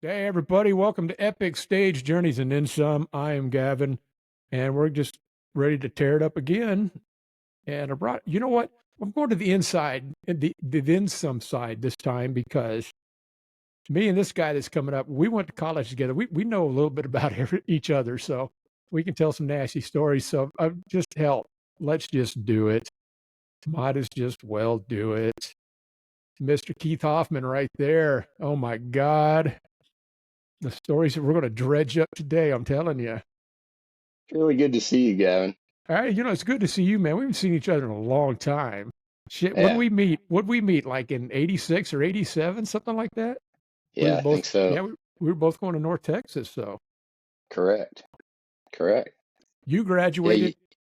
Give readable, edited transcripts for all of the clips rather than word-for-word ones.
Hey, everybody, welcome to Epic Stage Journeys and Then Some. I am Gavin, and we're just ready to tear it up again. And I brought, you know what? I'm going to the inside, the Then Some side this time because me and this guy that's coming up, we went to college together. We know a little bit about each other, so we can tell some nasty stories. So just help. Let's just do it. Might as just well do it. Mr. Keith Hofmann right there. Oh my God. The stories that we're going to dredge up today, I'm telling you. It's really good to see you, Gavin. Hey, it's good to see you, man. We haven't seen each other in a long time. Shit, when Yeah, we meet, would we meet like in 86 or 87, something like that? We yeah, were I think both, so. yeah, we were both going to North Texas. So Correct, correct. you Yeah, graduated.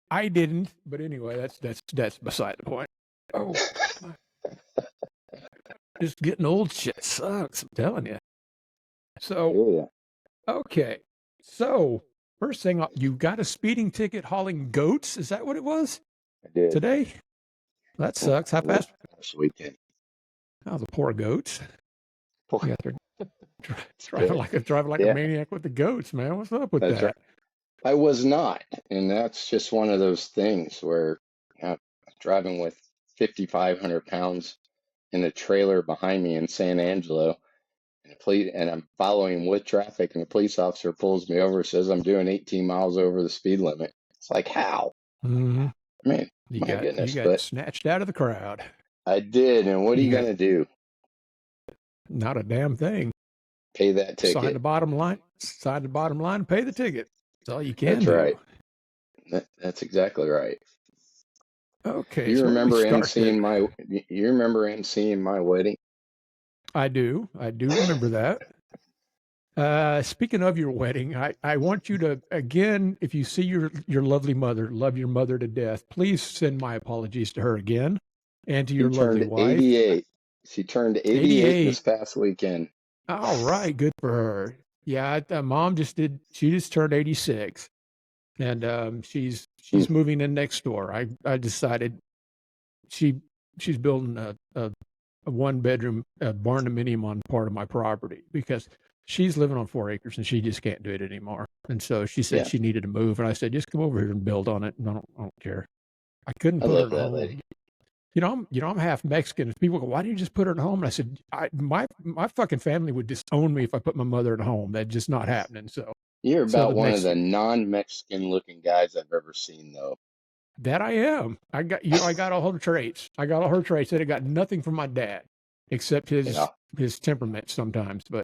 I didn't. But anyway, that's beside the point. Oh, just getting old shit sucks. I'm telling you. I So, hear ya. okay. So, first thing, you got a speeding ticket hauling goats? Is that what it was I did. today? That Yeah, sucks. How I went fast? last weekend. Oh, the poor goats. Boy, You got there it's driving good. like a Yeah, maniac with the goats, man. What's up with that's right. that? I was not, and that's just one of those things where I'm driving with 5,500 pounds in a trailer behind me in San Angelo, and I'm following with traffic, and the police officer pulls me over, says I'm doing 18 miles over the speed limit. It's like, how? Hmm. I mean, You my got you goodness, got but snatched out of the crowd. I did, and what are You you got gonna do? not a damn thing. Pay that Sign the ticket. bottom line. Sign the bottom line. Pay the ticket. That's all you can That's do. right. That's exactly right. Okay, You so where do we remember start there? emceeing my you remember emceeing my wedding? I do. I do remember that. Speaking of your wedding, I want you to again, if you see your lovely mother, love your mother to death, please send my apologies to her again, and to She your lovely turned wife. 88. She turned 88 88. this past weekend. All right, good for her. Yeah, mom just did. She just turned 86, and Hmm. she's moving in next door. I decided she she's building a one bedroom barn dominium on part of my property because she's living on 4 acres and she just can't do it anymore. And so she said Yeah, she needed to move, and I said just come over here and build on it. And I don't care. I couldn't I put her love in a that home. lady. I'm half Mexican. People go, why do you just put her in a home? And I said, my fucking family would disown me if I put my mother in a home. That's just not happening. You're So about the one of next the non-Mexican looking guys I've ever seen, though. that I am. I got all her traits. I got all her traits. And I got nothing from my dad except Yeah, his temperament sometimes. But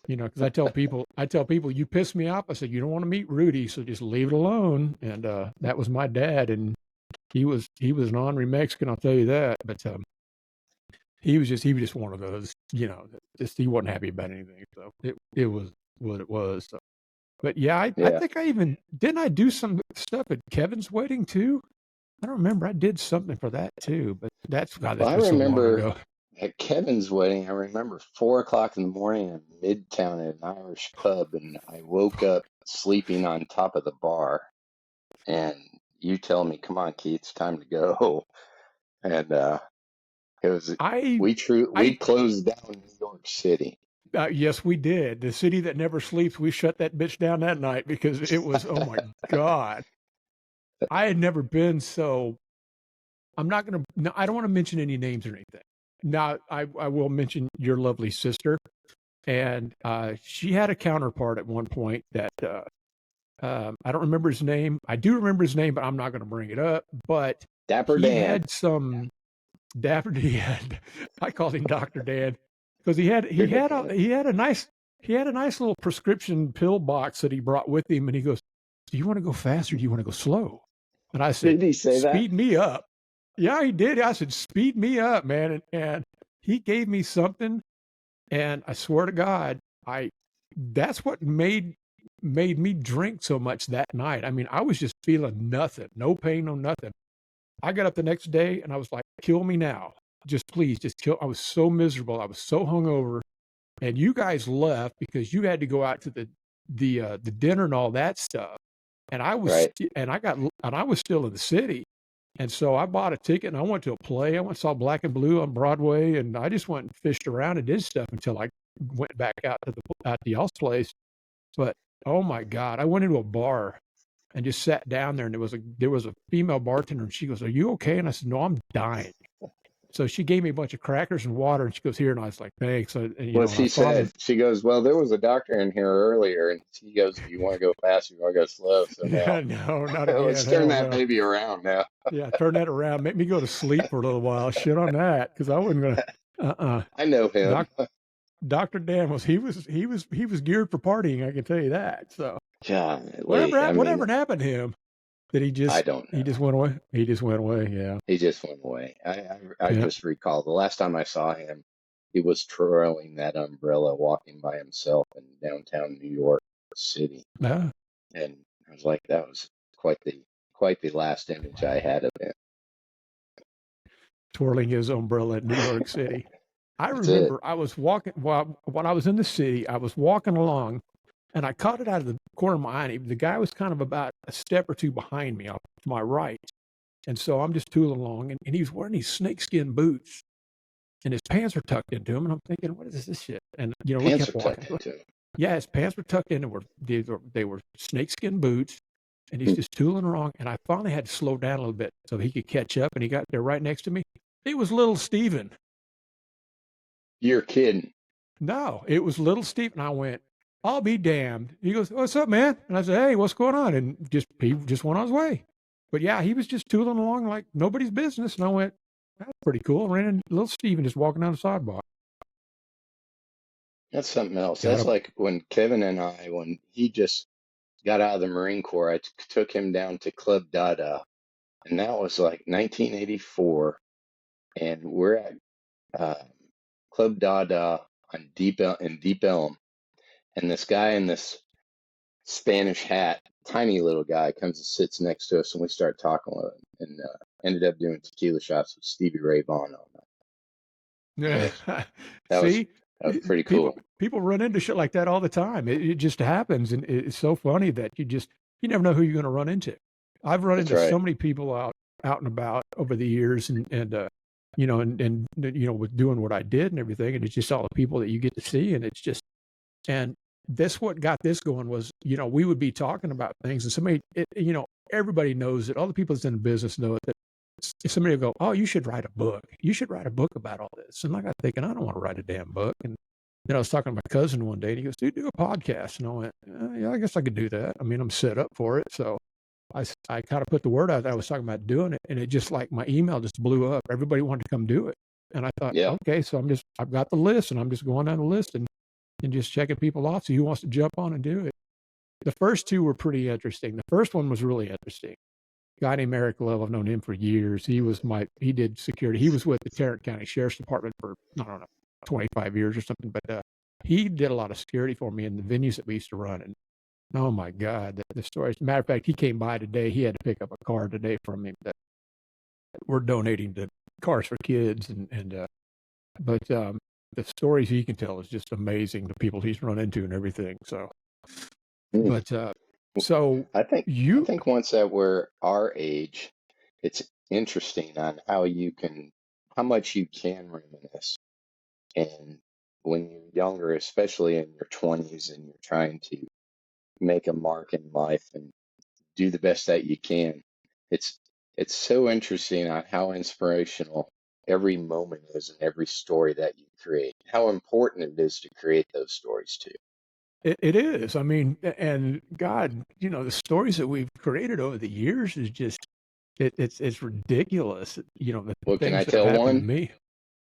because I tell people, you piss me off. I said, you don't want to meet Rudy, so just leave it alone. And that was my dad, and he was an ornery Mexican, I'll tell you that. But he was just one of those, just he wasn't happy about anything. So it was what it was. So. But yeah, I yeah. think I even didn't I do some stuff at Kevin's wedding too. I don't remember. I did something for that too, but God, Well, that's I been so long remember ago. at Kevin's wedding, I remember 4 o'clock in the morning in Midtown at an Irish pub, and I woke up sleeping on top of the bar. And you tell me, "Come on, Keith, it's time to go." And it was I we I closed down New York City. Yes, we did. The city that never sleeps. We shut that bitch down that night because it was, oh my God. I had never been so. I'm not going to, no, I don't want to mention any names or anything. Now, I will mention your lovely sister. And she had a counterpart at one point that I don't remember his name. I do remember his name, but I'm not going to bring it up. But Dapper he Dan. had some Dapper Dan. I called him Dr. Dan because he had he You're had Dapper a he had a nice he had a nice little prescription pill box that he brought with him, and he goes, "Do you want to go fast or do you want to go slow?" And I said, Did he say that? "Speed me up." Yeah, he did. I said, "Speed me up, man," and he gave me something, and I swear to God, I that's what made me drink so much that night. I mean, I was just feeling nothing, no pain, no nothing. I got up the next day and I was like, kill me now. Just please, just kill. I was so miserable. I was so hungover. And you guys left because you had to go out to the dinner and all that stuff. And I was Right. and I was still in the city. And so I bought a ticket and I went to a play. I went and saw Black and Blue on Broadway, and I just went and fished around and did stuff until I went back out to y'all's place. But oh my God, I went into a bar and just sat down there, and there was a female bartender, and she goes, "Are you okay?" And I said, "No, I'm dying." So she gave me a bunch of crackers and water, and she goes, "Here," and I was like, "Thanks." Well, And I she finally, said, she goes, well, there was a doctor in here earlier, and he goes, do you want to go fast or you want to go slow? So now no, not let's again. turn Hell that no. baby around now. Yeah, turn that around. Make me go to sleep for a little while. Shit on that, because I wasn't gonna. Uh-uh. I know him. Doc, Dr. Dan was geared for partying. I can tell you that. So Golly, I mean, whatever happened to him? Did I don't he know. just went away? He just went away. Yeah. He just went away. I Yeah. just recall the last time I saw him, he was trailing that umbrella, walking by himself in downtown New York City, Yeah. and I was like, that was quite the last image I had of him. Twirling his umbrella in New York City. I That's it. remember I was walking while I was in the city. I was walking along, and I caught it out of the corner of my eye. The guy was kind of about a step or two behind me, off to my right, and so I'm just tooling along, and he was wearing these snakeskin boots, and his pants are tucked into him, and I'm thinking, what is this shit? And we Pants are kept tucked walking. into him. Yeah, his pants were tucked in, and they were snakeskin boots, and he's just tooling along. And I finally had to slow down a little bit so he could catch up. And he got there right next to me. It was little Steven. You're kidding. No, it was little Steven. I went, I'll be damned. He goes, "What's up, man?" And I said, "Hey, what's going on?" And he just went on his way. But yeah, he was just tooling along like nobody's business. And I went, that's pretty cool. I ran into little Steven just walking down the sidewalk. That's something else. Got That's up. like when Kevin and I, when he just got out of the Marine Corps, I took him down to Club Dada, and that was like 1984, and we're at uh, Club Dada in Deep Elm, and this guy in this Spanish hat, tiny little guy, comes and sits next to us, and we start talking with him, and ended up doing tequila shots with Stevie Ray Vaughan all night. That Yeah. was that was See, that was pretty people cool. people run into shit like that all the time. It just happens, and it's so funny that you never know who you're going to run into. I've run That's into right. so many people out and about over the years, and with doing what I did and everything, and it's just all the people that you get to see, and it's just and this what got this going was we would be talking about things, and everybody knows it. All the people that's in the business know it. That somebody will go, "Oh, you should write a book. You should write a book about all this." And I got thinking, I don't want to write a damn book. And then I was talking to my cousin one day, and he goes, "Dude, do a podcast." And I went, "Yeah, I guess I could do that. I mean, I'm set up for it." So I kind of put the word out that I was talking about doing it, and it just like my email just blew up. Everybody wanted to come do it, and I thought, Yeah. okay, so I've got the list, and I'm just going down the list and just checking people off. See who wants to jump on and do it. The first two were pretty interesting. The first one was really interesting. A guy named Eric Love, I've known him for years. He did security. He was with the Tarrant County Sheriff's Department for, I don't know, 25 years or something. But he did a lot of security for me in the venues that we used to run. And oh my God, the stories. Matter of fact, he came by today. He had to pick up a car today from me that we're donating to Cars for Kids. But the stories he can tell is just amazing. The people he's run into and everything. So, Hmm. but so I you, think once that we're our age, it's interesting on how much you can reminisce. And when you're younger, especially in your 20s, and you're trying to make a mark in life and do the best that you can, it's it's so interesting on how inspirational every moment is and every story that you create. How important it is to create those stories too. it is. I mean, and God, the stories that we've created over the years is just it's ridiculous. The Well, can I things that have tell happened to one? me.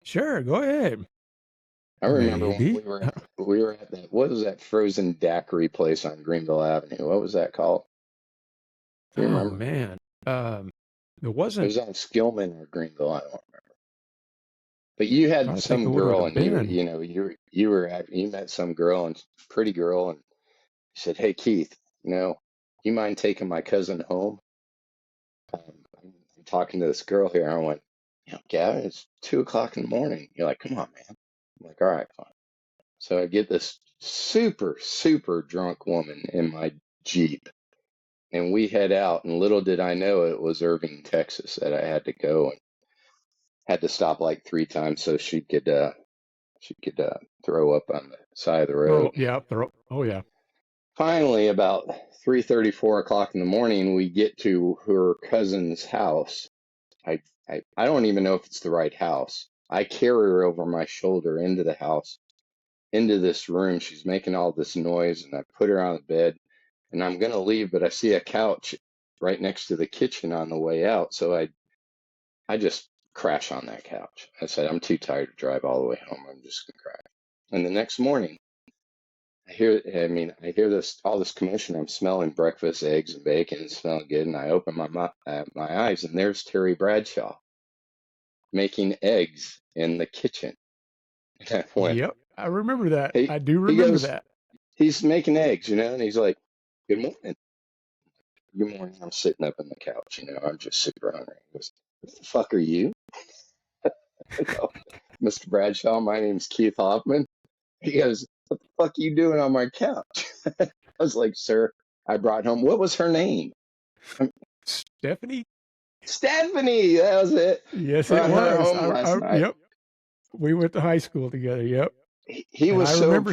Sure, go ahead. I remember when Maybe. we were at that, what was that frozen daiquiri place on Greenville Avenue? What was that called? Do you Oh remember? man, it It wasn't. was on Skillman or Greenville. I don't remember. But you had Trying to think some of what it would girl, have and been. you met some girl, and pretty girl, and you said, "Hey Keith, you mind taking my cousin home? I'm talking to this girl here." And I went, Gavin, it's 2 o'clock in the morning. You're like, "Come on, man." I'm like, "All right, fine." So I get this super, super drunk woman in my Jeep, and we head out. And little did I know it was Irving, Texas, that I had to go and had to stop like 3 times so she could she could throw up on the side of the road. Oh yeah. Finally, about 3:30, 4 o'clock in the morning, we get to her cousin's house. I don't even know if it's the right house. I carry her over my shoulder into the house, into this room. She's making all this noise, and I put her on the bed, and I'm gonna leave, but I see a couch right next to the kitchen on the way out, so I just crash on that couch. I said, I'm too tired to drive all the way home. I'm just gonna crash. And the next morning, I hear this all this commotion. I'm smelling breakfast, eggs and bacon, and smelling good. And I open my eyes, and there's Terry Bradshaw making eggs in the kitchen. And I went, Yep. I remember that. hey, I do he remember goes, that. he's making eggs, and he's like, good morning. Good morning. I'm sitting up on the couch, I'm just super hungry. He goes, what the fuck are you? I go, Mr. Bradshaw, my name's Keith Hoffman. He goes, what the fuck are you doing on my couch? I was like, sir, I brought home, what was her name? Stephanie? Stephanie, that was it. Yes, it Brought her was. home last night. Yep. We went to high school together. Yep. He And was I so remember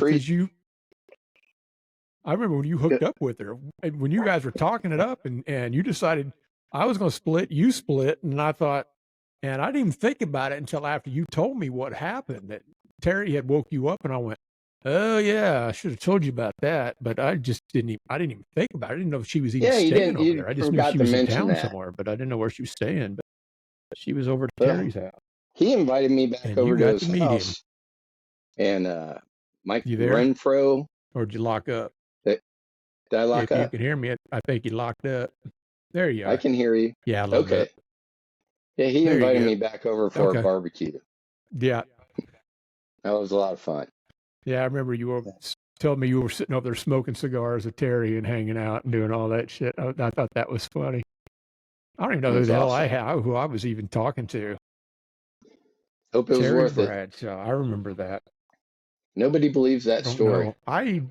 I remember when you hooked up with her, and when you guys were talking it up, and you decided I was going to split, you split, and I thought, and I didn't even think about it until after you told me what happened, that Terry had woke you up, and I went, oh yeah, I should have told you about that, but I didn't even think about it. I didn't know if she was even Yeah, staying over you there. I just knew forgot she to was in mention town that. somewhere, but I didn't know where she was staying. But she was over to Well, Terry's house, he invited me back and you over to got his to meet him. house, and Mike You there? Renfro. Or did you lock up? Did I lock If you up? can hear me, I think you locked up. There you I are. can hear you. Yeah, a little Okay. bit. Yeah, he There you invited go. me back over for a Okay. barbecue. Yeah. That was a lot of fun. Yeah, I remember you were telling me you were sitting over there smoking cigars with Terry and hanging out and doing all that shit. I thought that was funny. I don't even know It who was the hell awesome. who I was even talking to. Hope it was Terry worth it. Bradshaw. I remember that. Nobody believes I that don't story. know.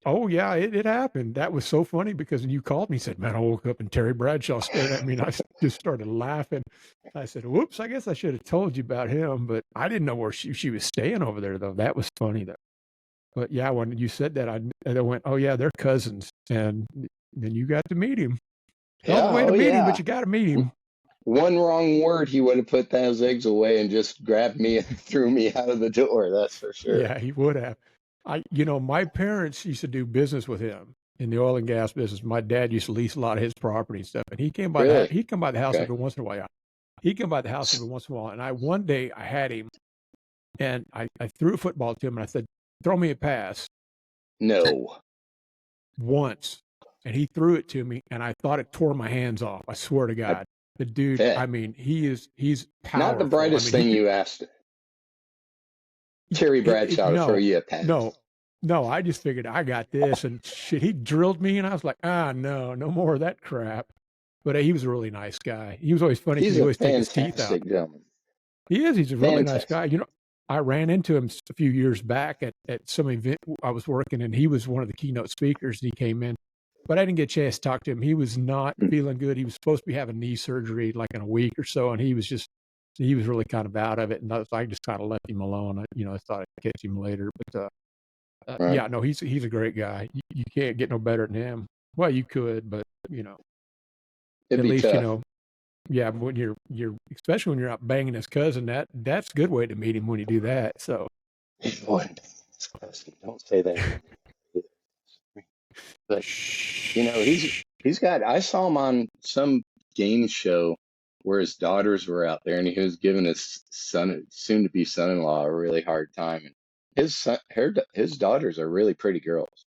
Oh yeah, it happened. That was so funny because when you called me, you said, man, I woke up and Terry Bradshaw stared at me and I just started laughing. I said, whoops, I guess I should have told you about him, but I didn't know where she was staying over there though. That was funny though. But yeah, when you said that, I went, oh yeah, they're cousins. And then you got to meet him. Hell of a Yeah, way to oh meet him, yeah. but you got to meet him. One wrong word, he would have put those eggs away and just grabbed me and threw me out of the door. That's for sure. Yeah, he would have. My parents used to do business with him in the oil and gas business. My dad used to lease a lot of his property and stuff, and he came by Really? he'd come by the house Okay. every once in a while. He'd come by the house every once in a while, and one day I had him, and I threw a football to him, and I said, "Throw me a pass." No. Once, and he threw it to me, and I thought it tore my hands off. I swear to I God, the dude. bet. I mean, he's Not the powerful. I brightest mean, he thing could. you asked Terry Bradshaw to throw No, you a pass. no, no. I just figured I got this, and shit, he drilled me, and I was like, no, no more of that crap. But he was a really nice guy. He was always funny because He's he a always take his teeth out. fantastic gentleman. He is. He's a really nice Fantastic. guy. I ran into him a few years back at some event I was working, and he was one of the keynote speakers. And he came in, but I didn't get a chance to talk to him. He was not feeling good. He was supposed to be having knee surgery like in a week or so, and he was really kind of out of it. And I just kind of left him alone. I thought I'd catch him later, but Right. yeah, no, he's a great guy. You can't get no better than him. Well, you could, but It'd at be least tough. yeah, when you're especially when you're out banging his cousin, that's a good way to meet him when you do that. So Boy, don't say that. But he's got. I saw him on some game show where his daughters were out there, and he was giving his soon to be son-in-law, a really hard time. And his daughters are really pretty girls.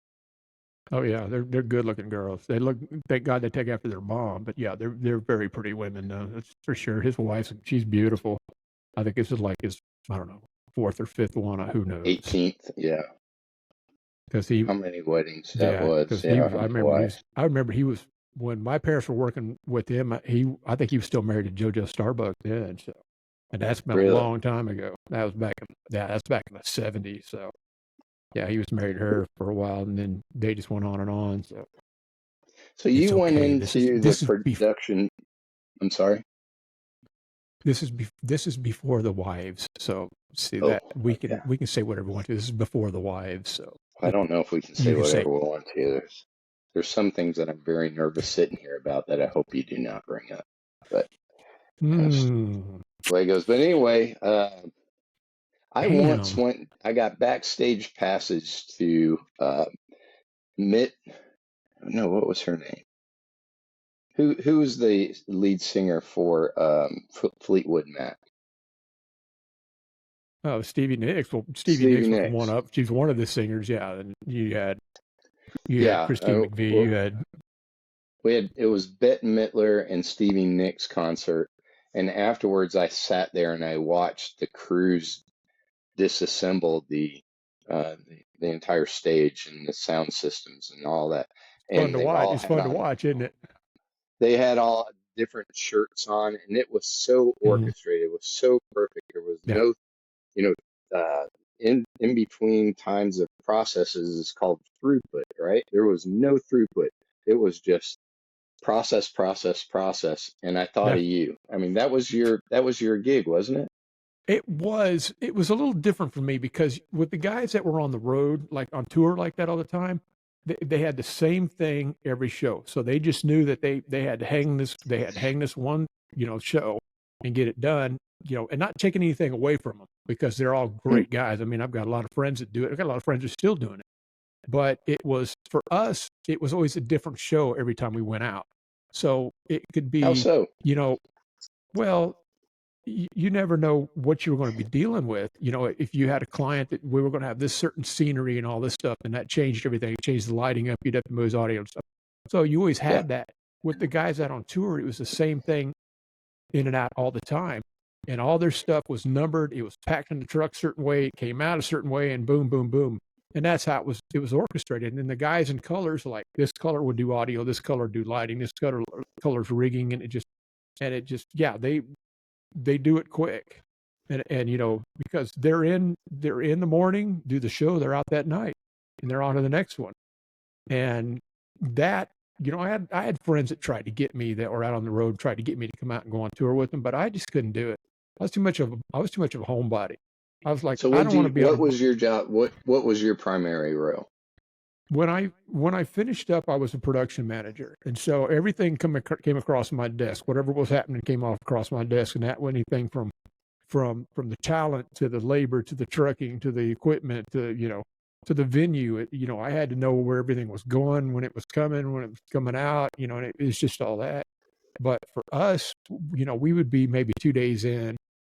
Oh yeah, they're good looking girls. Thank God they take after their mom. But yeah, they're very pretty women. That's for sure. His wife, she's beautiful. I think this is like his, I don't know, fourth or fifth one. Who knows? 18th, yeah. Because How many weddings that yeah, was? because Yeah, I his remember wife. he was when my parents were working with him. I think he was still married to JoJo Starbuck then. So, and that's been a Really? long time ago. That's back in the '70s. So yeah, he was married to her for a while, and then they just went on and on. So So it's you went okay. into the This is production. I'm sorry. this is before the wives. So see Oh, that we okay. can say whatever we want to. This is before the wives. So I don't know if we can say you can say, whatever we want to. There's some things that I'm very nervous sitting here about that I hope you do not bring up. But that's hmm, the way it goes. But anyway, I once damn. went. I got backstage passes to Mitt. No, what was her name? Who was the lead singer for Fleetwood Mac? Oh, Stevie Nicks. Well, Stevie Stevie Nicks was one Nicks. up. She's one of the singers. Yeah, and you had Yeah, Christine McVie. You had we had it was Bette Midler and Stevie Nicks concert, and afterwards I sat there and I watched the crews disassemble the entire stage and the sound systems and all that, fun and to they watch. all It's had fun to on watch, isn't it? they had all different shirts on, and it was so Hmm. orchestrated, it was so perfect. There was Yeah, no, you know, in between times of processes is called throughput, right? There was no throughput. It was just process, process, process. And I thought yeah. of you. I mean, that was your gig, wasn't it? It was a little different for me because with the guys that were on the road, like on tour like that all the time, they had the same thing every show. So they just knew that they had to hang this one, show and get it done, and not taking anything away from them because they're all Hmm. great guys. I mean, I've got a lot of friends that do it. I've got a lot of friends who are still doing it. But it was for us, it was always a different show every time we went out. So it could How be, so? you know, well, you never know what you were going to be dealing with. If you had a client that we were going to have this certain scenery and all this stuff, and that changed everything, it changed the lighting up, you'd have to move his audio and stuff. So you always Yeah, had that. With the guys out on tour, it was the same thing in and out all the time. And all their stuff was numbered. It was packed in the truck a certain way. It came out a certain way, and boom, boom, boom. And that's how it was orchestrated. And then the guys in colors, like this color would do audio, this color would do lighting, this color's rigging, and it just yeah, they do it quick. And because they're in the morning, do the show, they're out that night, and they're on to the next one. And that, I had friends that tried to get me that were out on the road, tried to get me to come out and go on tour with them, but I just couldn't do it. I was too much of a homebody. I was like, so I don't want to be on what a was your job? What was your primary role? when I finished up, I was a production manager, and so everything came across my desk. Whatever was happening came off across my desk, and that was anything from the talent to the labor to the trucking to the equipment to the venue. I had to know where everything was going, when it was coming, when it was coming out. And it's just all that. But for us, we would be maybe 2 days in,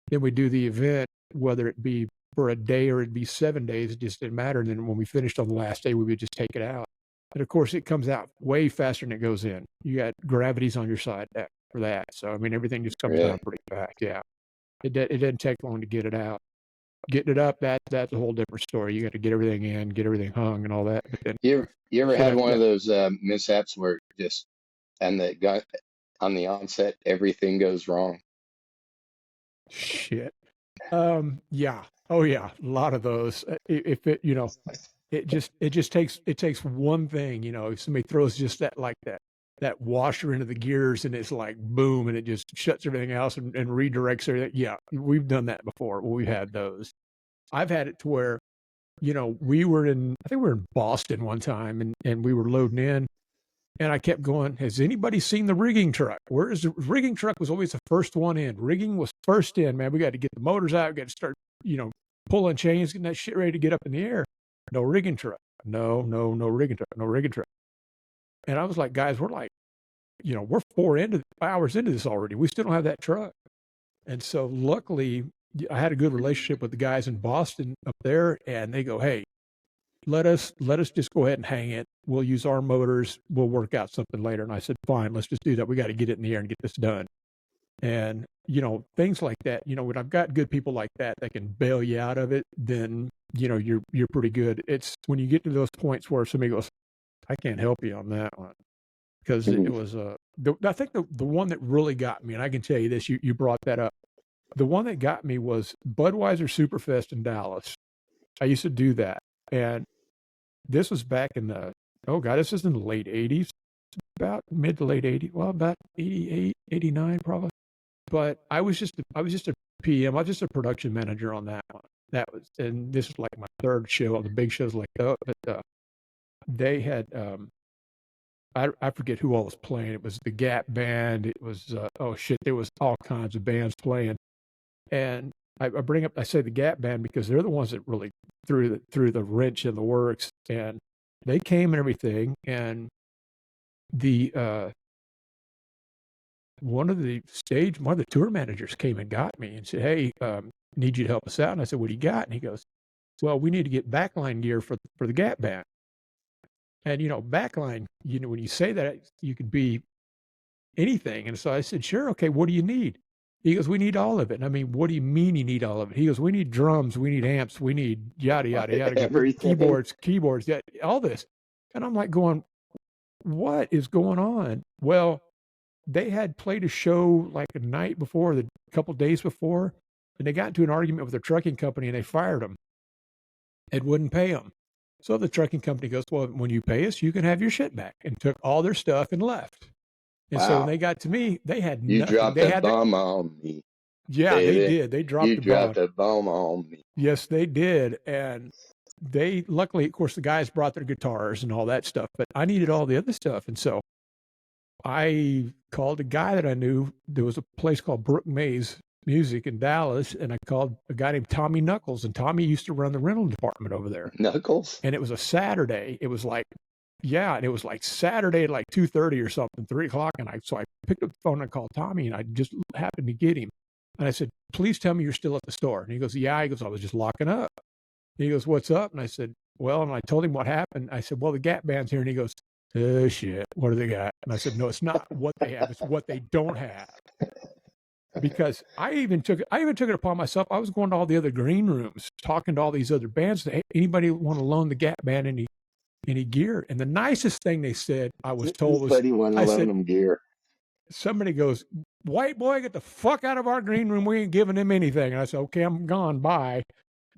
then we do the event, whether it be for a day or it'd be 7 days, it just didn't matter. And then when we finished on the last day, we would just take it out. And of course, it comes out way faster than it goes in. You got gravity's on your side for that. So I mean, everything just comes down Really? pretty fast. Yeah, it doesn't take long to get it out. Getting it up, that's a whole different story. You got to get everything in, get everything hung, and all that. But then, You ever so had that one of that those mishaps where just and the gun on the onset everything goes wrong? shit. Yeah. Oh yeah, a lot of those. If it just takes one thing. If somebody throws just that washer into the gears and it's like boom, and it just shuts everything else and redirects everything. Yeah, we've done that before. We've had those. I've had it to where I think we were in Boston one time, and we were loading in, and I kept going, has anybody seen the rigging truck? Where is the rigging truck? Was always the first one in. Rigging was first in, man. We got to get the motors out. We got to start, pulling chains, getting that shit ready to get up in the air. No rigging truck. No, no, no rigging truck. No rigging truck. And I was like, guys, we're like, we're 4 hours into this already. We still don't have that truck. And so luckily, I had a good relationship with the guys in Boston up there, and they go, hey, let us just go ahead and hang it. We'll use our motors. We'll work out something later. And I said, fine, let's just do that. We got to get it in the air and get this done. And things like that. When I've got good people like that can bail you out of it, then you're pretty good. It's when you get to those points where somebody goes, I can't help you on that one, because it Mhm. was I think the one that really got me, and I can tell you this, you brought that up. The one that got me was Budweiser Superfest in Dallas. I used to do that, and this was back in this is in the late 80s, about mid to late 80s, well, about 88, 89 probably. but I was just a PM. I was just a production manager on that one. That was, and this was like my third show. The big shows like that, but they had I forget who all was playing. It was the Gap Band. It was oh shit, there was all kinds of bands playing. And I say the Gap Band because they're the ones that really threw the wrench in the works. And they came and everything. And the one of the tour managers came and got me and said, "Hey, need you to help us out." And I said, "What do you got?" And he goes, "Well, we need to get backline gear for the Gap Band." And backline, when you say that, you could be anything. And so I said, "Sure, okay, what do you need?" He goes, "We need all of it." And I mean, "What do you mean you need all of it?" He goes, "We need drums, we need amps, we need yada yada yada, Everything. keyboards, yeah, all this." And I'm like going, "What is going on?" Well, they had played a show like a night before, a couple days before, and they got into an argument with their trucking company and they fired them and wouldn't pay them. So the trucking company goes, "Well, when you pay us, you can have your shit back," and took all their stuff and left. And so when Wow. they got to me, they had You nothing. dropped They a had bomb on me, yeah, they baby. did. They dropped You the bomb. dropped a bomb on me. Yes, they did. And they, luckily, of course, the guys brought their guitars and all that stuff, but I needed all the other stuff. And so I called a guy that I knew. There was a place called Brook Mays Music in Dallas, and I called a guy named Tommy Knuckles, and Tommy used to run the rental department over there. Knuckles? And it was a Saturday. It was like, yeah, and it was like Saturday at like 2:30 or something, 3 o'clock. And I picked up the phone and I called Tommy, and I just happened to get him. And I said, "Please tell me you're still at the store." And he goes, "Yeah." He goes, "I was just locking up." He goes, "What's up?" And I said, "Well," and I told him what happened. I said, "Well, the Gap Band's here." And he goes, "Oh shit, what do they got?" And I said, "No, it's not what they have, it's what they don't have." Because I even took it upon myself. I was going to all the other green rooms, talking to all these other bands. Hey, anybody want to loan the Gap Band any gear? And the nicest thing they said, I was told, was, Anybody want to I loan said, them gear? somebody goes, "White boy, get the fuck out of our green room. We ain't giving him anything." And I said, "Okay, I'm gone. Bye."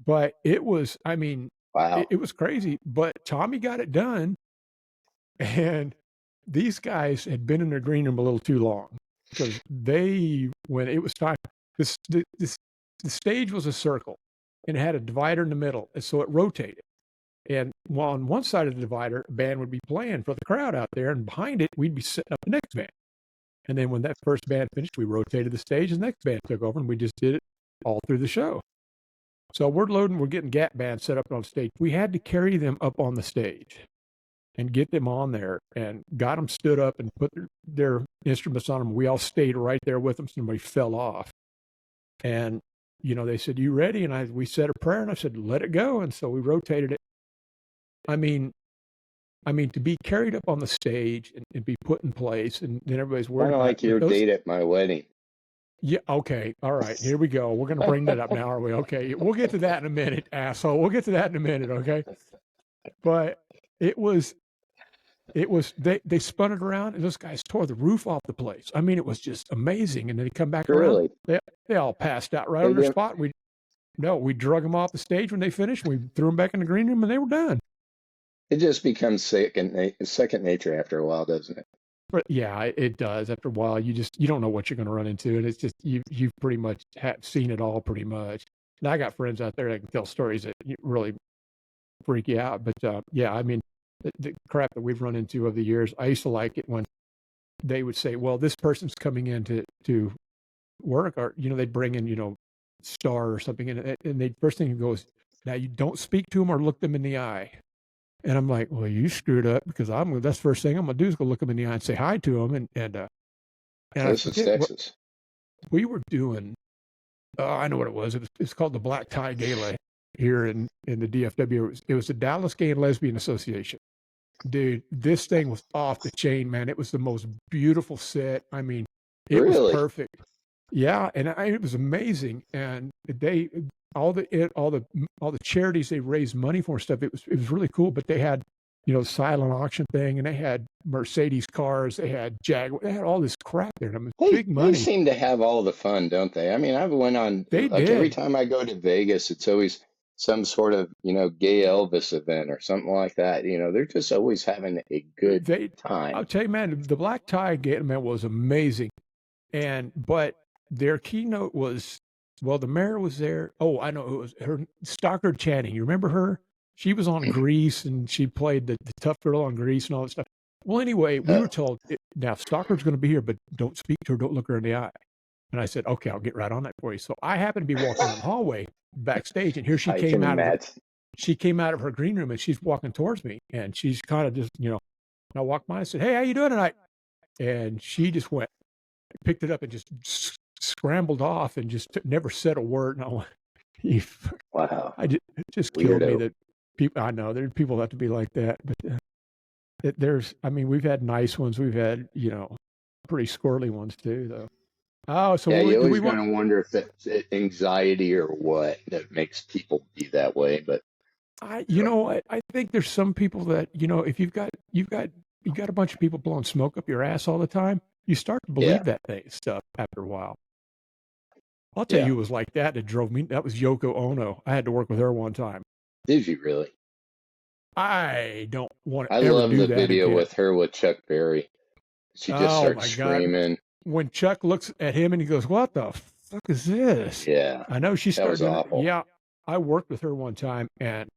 But it was, I mean, Wow. it was crazy. But Tommy got it done. And these guys had been in their green room a little too long, because when it was time, the stage was a circle and it had a divider in the middle. And so it rotated. And while on one side of the divider, a band would be playing for the crowd out there, and behind it, we'd be setting up the next band. And then when that first band finished, we rotated the stage, and the next band took over, and we just did it all through the show. So we're getting Gap Band set up on stage. We had to carry them up on the stage and get them on there, and got them stood up and put their instruments on them. We all stayed right there with them so nobody fell off. And, they said, "You ready?" And we said a prayer, and I said, "Let it go." And so we rotated it. I mean, to be carried up on the stage and be put in place, and then everybody's worried Kind of about like your date at my wedding. Yeah, okay. All right. Here we go. We're going to bring that up now, are we? Okay. We'll get to that in a minute, asshole. We'll get to that in a minute, okay? But it was they spun it around, and those guys tore the roof off the place. I mean, it was just amazing. And then they come back around. Really? They all passed out right on their spot. We drug them off the stage when they finished. We threw them back in the green room, and they were done. It just becomes second nature after a while, doesn't it? But yeah, it does. After a while, you don't know what you're going to run into, and it's just you've pretty much seen it all pretty much. And I got friends out there that can tell stories that really freak you out. But yeah, I mean, the crap that we've run into over the years. I used to like it when they would say, "Well, this person's coming in to work," or they'd bring in Star or something, and they first thing goes, "Now you don't speak to them or look them in the eye." And I'm like, "Well, you screwed up, because that's the first thing I'm gonna do is go look them in the eye and say hi to them." And I This is forget what Texas. we were doing. I know what it was. It's called the Black Tie Gala here in the DFW. It was the Dallas Gay and Lesbian Association. Dude, this thing was off the chain, man. It was the most beautiful set. I mean, it was Really? perfect. Yeah, and it was amazing. And all the charities they raised money for and stuff. It was really cool. But they had silent auction thing, and they had Mercedes cars, they had Jaguar, they had all this crap there. And I mean, big money. They seem to have all the fun, don't they? I mean, I've went on every time I go to Vegas, it's always some sort of gay Elvis event or something like that. They're just always having a good time. I'll tell you, man, the Black Tie Gala, man, was amazing. But their keynote was, well, the mayor was there. Oh, I know it was her, Stockard Channing. You remember her? She was on Mhm. Grease and she played the tough girl on Grease and all that stuff. Well, anyway, we were Oh, told now Stockard's going to be here, but don't speak to her, don't look her in the eye. And I said, okay, I'll get right on that for you. So I happened to be walking down the hallway backstage, and here I can imagine. she came out of her green room, and she's walking towards me, and she's kind of just, and I walked by and said, hey, how you doing tonight? And she just went, picked it up and just scrambled off and just never said a word. And I went, Wow. it just killed me Weirdo. that people, I know there's people have to be like that, but I mean, we've had nice ones. We've had, pretty squirrely ones too, though. Oh, so Yeah, you do we always want, gonna wonder if it's anxiety or what that makes people be that way. But I think there's some people that, if you got a bunch of people blowing smoke up your ass all the time, you start to yeah, believe that stuff after a while. I'll tell yeah. you, it was like that. It drove me. That was Yoko Ono. I had to work with her one time. Did you really? I don't want I to ever love do the that video again. with her with Chuck Berry. She just Oh starts my God. screaming. When Chuck looks at him and he goes, what the fuck is this? Yeah, I know she that started was doing it. awful. Yeah. I worked with her one time and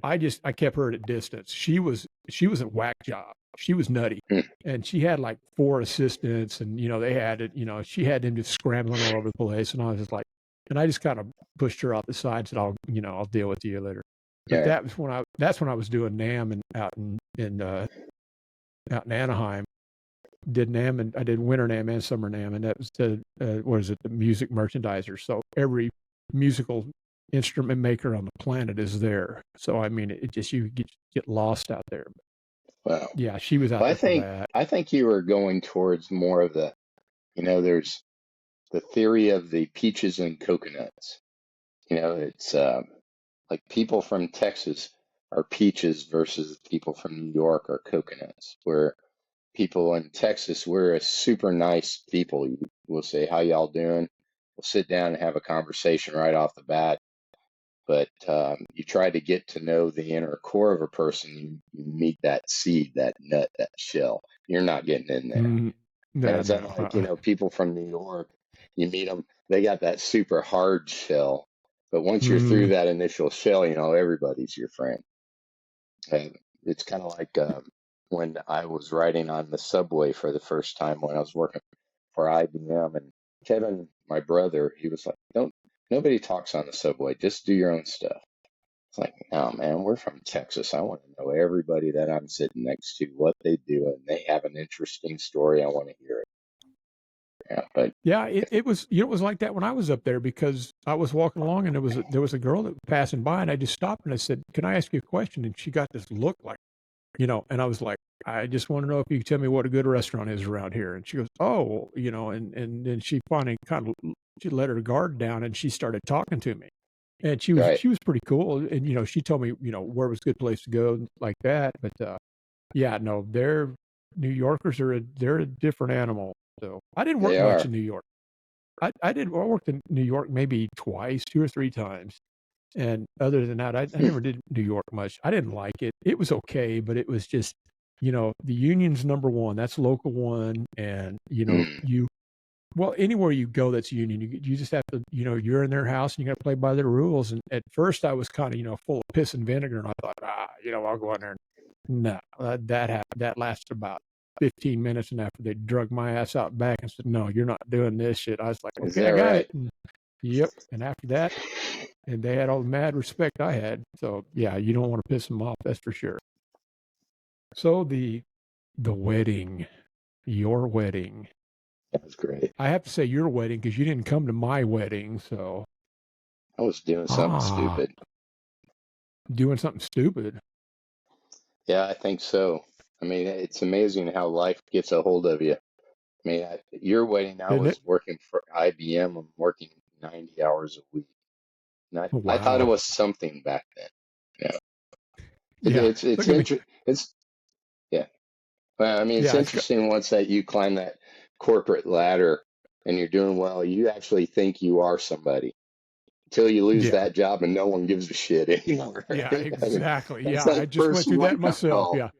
I kept her at a distance. She was a whack job. She was nutty. Hmm. And she had like 4 assistants and, they had it, she had them just scrambling all over the place. And I was just like, and I just kind of pushed her off the side and said, I'll deal with you later. But Yeah, that's when I was doing NAM and out in Anaheim. Did NAM and I did winter NAM and summer NAM, and that was the music merchandiser. So every musical instrument maker on the planet is there. So I mean, it just you get lost out there. But wow. yeah, she was out Well, there for that. I think you were going towards more of the, there's the theory of the peaches and coconuts. It's like people from Texas are peaches versus people from New York are coconuts. Where people in Texas, we're a super nice people. We'll say, "How y'all doing?" We'll sit down and have a conversation right off the bat. But you try to get to know the inner core of a person, you meet that seed, that nut, that shell. You're not getting in there. Mm, And no, it's no. unlike, people from New York, you meet them, they got that super hard shell. But once you're through Mm, that initial shell, everybody's your friend. And it's kind of like when I was riding on the subway for the first time when I was working for IBM. And Kevin, my brother, he was like, nobody talks on the subway, just do your own stuff. It's like, no, man, we're from Texas. I want to know everybody that I'm sitting next to, what they do, and they have an interesting story. I want to hear it. Yeah, but yeah, it was it was like that when I was up there because I was walking along and there was a girl that was passing by and I just stopped and I said, "Can I ask you a question?" And she got this look like, and I was like, I just want to know if you can tell me what a good restaurant is around here. And she goes, oh, and then she finally she let her guard down and she started talking to me. And right. she was pretty cool. And, she told me, where was a good place to go and like that. But, yeah, no, New Yorkers they're a different animal. So I didn't work They much are. in New York. I worked in New York maybe twice, 2 or 3 times. And other than that, I never did New York much. I didn't like it. It was okay, but it was just, the union's number one. That's local one. And, Mm. well, anywhere you go that's union, you just have to, you're in their house and you got to play by their rules. And at first I was kind of, full of piss and vinegar. And I thought, I'll go in there. No, that happened. That lasted about 15 minutes. And after they drug my ass out back and said, no, you're not doing this shit. I was like, Is okay, that I got it. right? And, yep. And after that, and they had all the mad respect I had. So yeah, you don't want to piss them off, that's for sure. So the wedding, your wedding. That was great. I have to say your wedding because you didn't come to my wedding. So I was doing something ah, stupid. doing something stupid, Yeah, I think so. I mean, it's amazing how life gets a hold of you. I mean, your wedding, I isn't it? was working for IBM. I'm working 90 hours a week. And I thought it Wow. was something back then. Yeah. Yeah. It's Look at me. interesting. Yeah. Well, I mean, it's Yeah. interesting once that you climb that corporate ladder and you're doing well, you actually think you are somebody until you lose Yeah. that job and no one gives a shit anymore. Yeah. Right? I mean, Exactly. that's Yeah. I that just went first through that wake up myself. call. Yeah.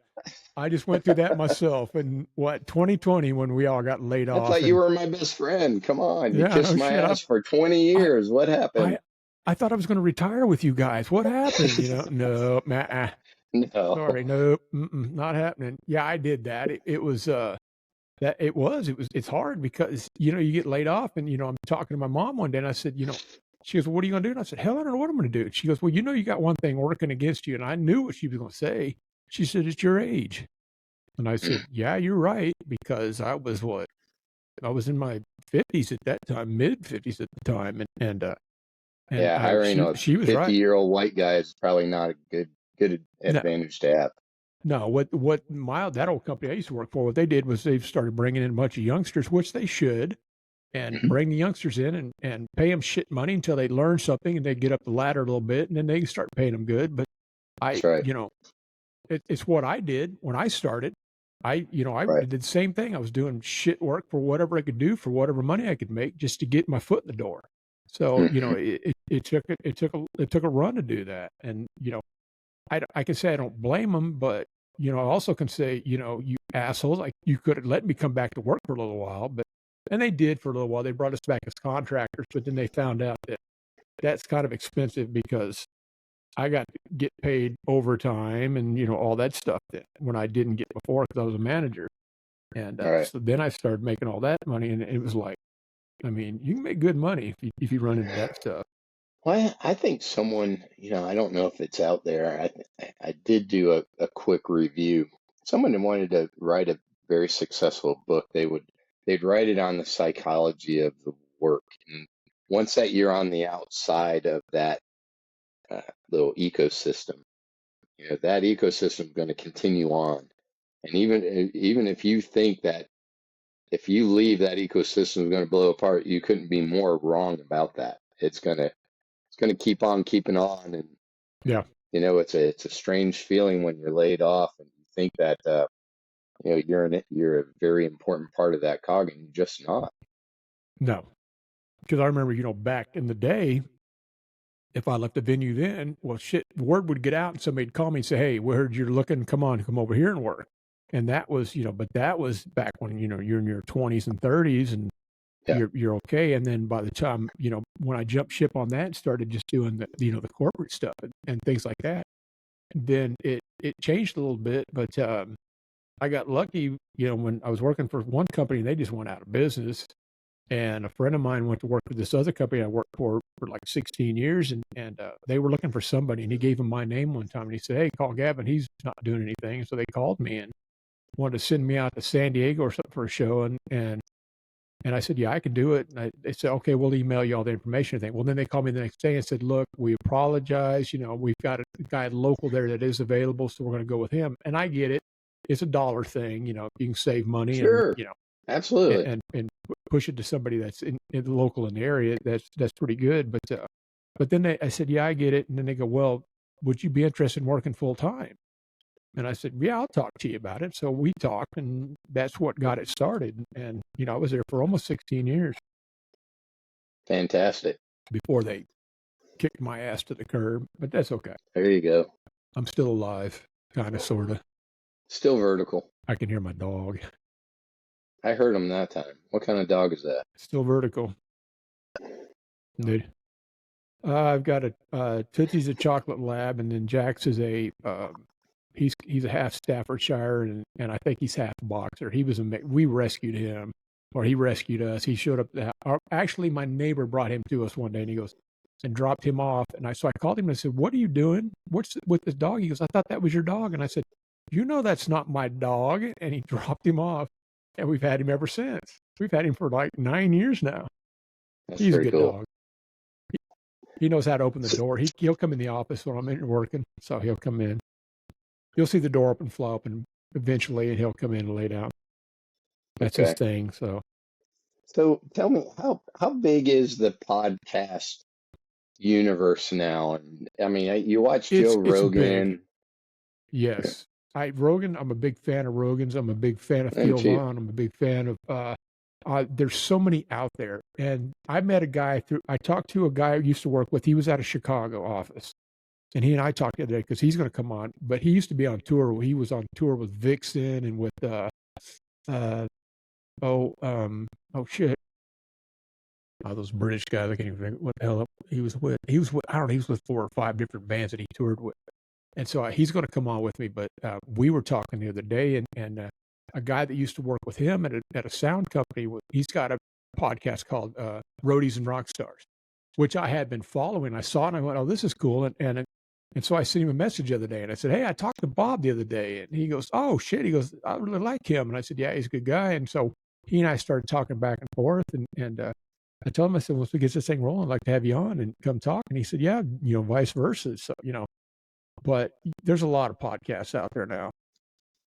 I just went through that myself in 2020 when we all got laid I off. thought you And were my best friend. Come on, you yeah, kissed no my shit. ass for 20 I, years. What I, happened? I thought I was going to retire with you guys. What happened? No, nah, No. sorry, no, not happening. Yeah, I did that. It's hard because, you get laid off and, I'm talking to my mom one day and I said, she goes, well, what are you going to do? And I said, hell, I don't know what I'm going to do. She goes, well, you got one thing working against you. And I knew what she was going to say. She said, it's your age. And I said, yeah, you're right. Because I was in my 50s at that time, mid 50s at the time. Yeah, hiring a She was right. 50-year-old white guy is probably not a good No, advantage to have. no, that old company I used to work for, what they did was they started bringing in a bunch of youngsters, which they should, and Mhm. bring the youngsters in and pay them shit money until they learn something and they get up the ladder a little bit and then they can start paying them good. But That's right. it's what I did when I started. I Right. did the same thing. I was doing shit work for whatever I could do for whatever money I could make just to get my foot in the door. So, Mhm. it took a run to do that. And, I can say I don't blame them, but, I also can say, you assholes, like you could have let me come back to work for a little while, and they did for a little while. They brought us back as contractors, but then they found out that that's kind of expensive because I got to get paid overtime and, all that stuff that when I didn't get before because I was a manager. And All right. so then I started making all that money and it was like, I mean, you can make good money if you run into that stuff. Well, I think someone, I don't know if it's out there. I did do a quick review. Someone that wanted to write a very successful book, they'd write it on the psychology of the work. And once that you're on the outside of that little ecosystem, that ecosystem is going to continue on. And even if you think that if you leave that ecosystem is going to blow apart, you couldn't be more wrong about that. It's going to keep on keeping on, and Yeah. it's a strange feeling when you're laid off and you think that you're a very important part of that cog, and you're just not. No, because I remember, back in the day, if I left the venue then, well, shit, word would get out and somebody'd call me and say, hey, we heard you're looking. Come on, come over here and work. And that was, but that was back when, you're in your 20s and 30s and Yeah, you're okay. And then by the time, when I jumped ship on that and started just doing the corporate stuff and things like that, then it changed a little bit. But I got lucky, when I was working for one company, they just went out of business. And a friend of mine went to work for this other company I worked for like 16 years, and they were looking for somebody, and he gave them my name one time, and he said, "Hey, call Gavin. He's not doing anything." So they called me and wanted to send me out to San Diego or something for a show, and I said, "Yeah, I can do it." And they said, "Okay, we'll email you all the information." I think. Well, then they called me the next day and said, "Look, we apologize. We've got a guy local there that is available, so we're going to go with him." And I get it; it's a dollar thing. If you can save money and sure, absolutely, and push it to somebody that's in the local in the area, that's pretty good. But then I said, yeah, I get it. And then they go, well, would you be interested in working full time? And I said, yeah, I'll talk to you about it. So we talked, and that's what got it started. And I was there for almost 16 years fantastic. before they kicked my ass to the curb. But that's okay. There you go. I'm still alive, kind of, sort of. Still vertical. I can hear my dog. I heard him that time. What kind of dog is that? Still vertical, dude. I've got Tootsie's a chocolate lab, and then Jax is he's a half Staffordshire, and I think he's half boxer. We rescued him, or he rescued us. He showed up actually, my neighbor brought him to us one day, and he goes and dropped him off. And so I called him and I said, "What are you doing? What's with this dog?" He goes, "I thought that was your dog." And I said, "That's not my dog." And he dropped him off, and we've had him ever since. We've had him for like 9 years now. That's He's a very good cool. dog. He knows how to open the door. He'll come in the office when I'm in working, so he'll come in. You'll see the door open, fly open eventually, and he'll come in and lay down. That's his Okay. thing. So So tell me, how big is the podcast universe now? And I mean, you watch Joe it's big. Rogan. Yes, Rogan. I'm a big fan of Rogan's. I'm a big fan of And Theo too. Vaughn. I'm a big fan of. There's so many out there, and I met a guy I talked to a guy I used to work with. He was out of Chicago office, And he and I talked the other day because he's going to come on, but he used to be on tour. He was on tour with Vixen and with uh oh oh shit. Oh, those British guys, I can't even think what the hell he was with. He was with, I don't know, he was with 4 or 5 different bands that he toured with. And so he's going to come on with me. But we were talking the other day, and a guy that used to work with him at a sound company, he's got a podcast called Roadies and Rock Stars, which I had been following. I saw it and I went, oh, this is cool. And so I sent him a message the other day and I said, hey, I talked to Bob the other day. And he goes, oh, shit. He goes, I really like him. And I said, yeah, he's a good guy. And so he and I started talking back and forth. And I told him, I said, well, if we get this thing rolling, I'd like to have you on and come talk. And he said, yeah, vice versa. So, but there's a lot of podcasts out there now.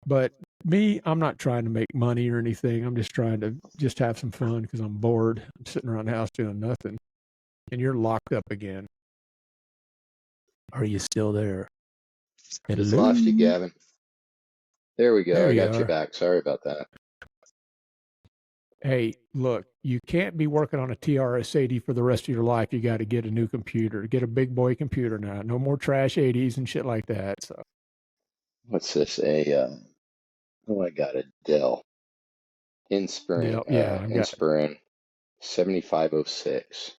But me, I'm not trying to make money or anything. I'm just trying to just have some fun because I'm bored. I'm sitting around the house doing nothing. And you're locked up again. Are you still there? Just lost you, Hello? Gavin. There we go. There I you got you are. back. Sorry about that. Hey, look, you can't be working on a TRS-80 for the rest of your life. You got to get a new computer. Get a big boy computer now. No more trash 80s and shit like that. So What's this? Oh, I got a Dell yeah, I've got Inspiron 7506.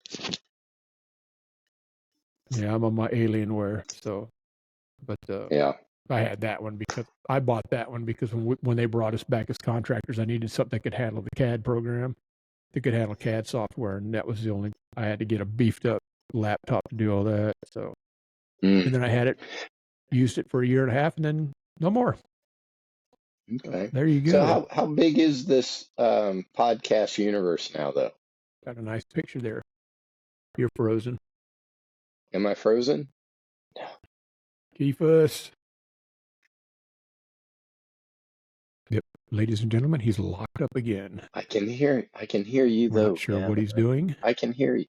I'm on my Alienware. So, but Yeah. I had that one because I bought that one because when they brought us back as contractors, I needed something that could handle the CAD program, that could handle CAD software, and that was the only. I had to get a beefed up laptop to do all that. So, and then I had it, used it for a year and a half, and then no more. So Okay. there you So go. how big is this podcast universe now, though? Got a nice picture there. You're frozen. Am I frozen? Keep us. Yep. Ladies and gentlemen, he's locked up again. I can hear you We're not though, sure what Gavin. he's doing. I can hear you.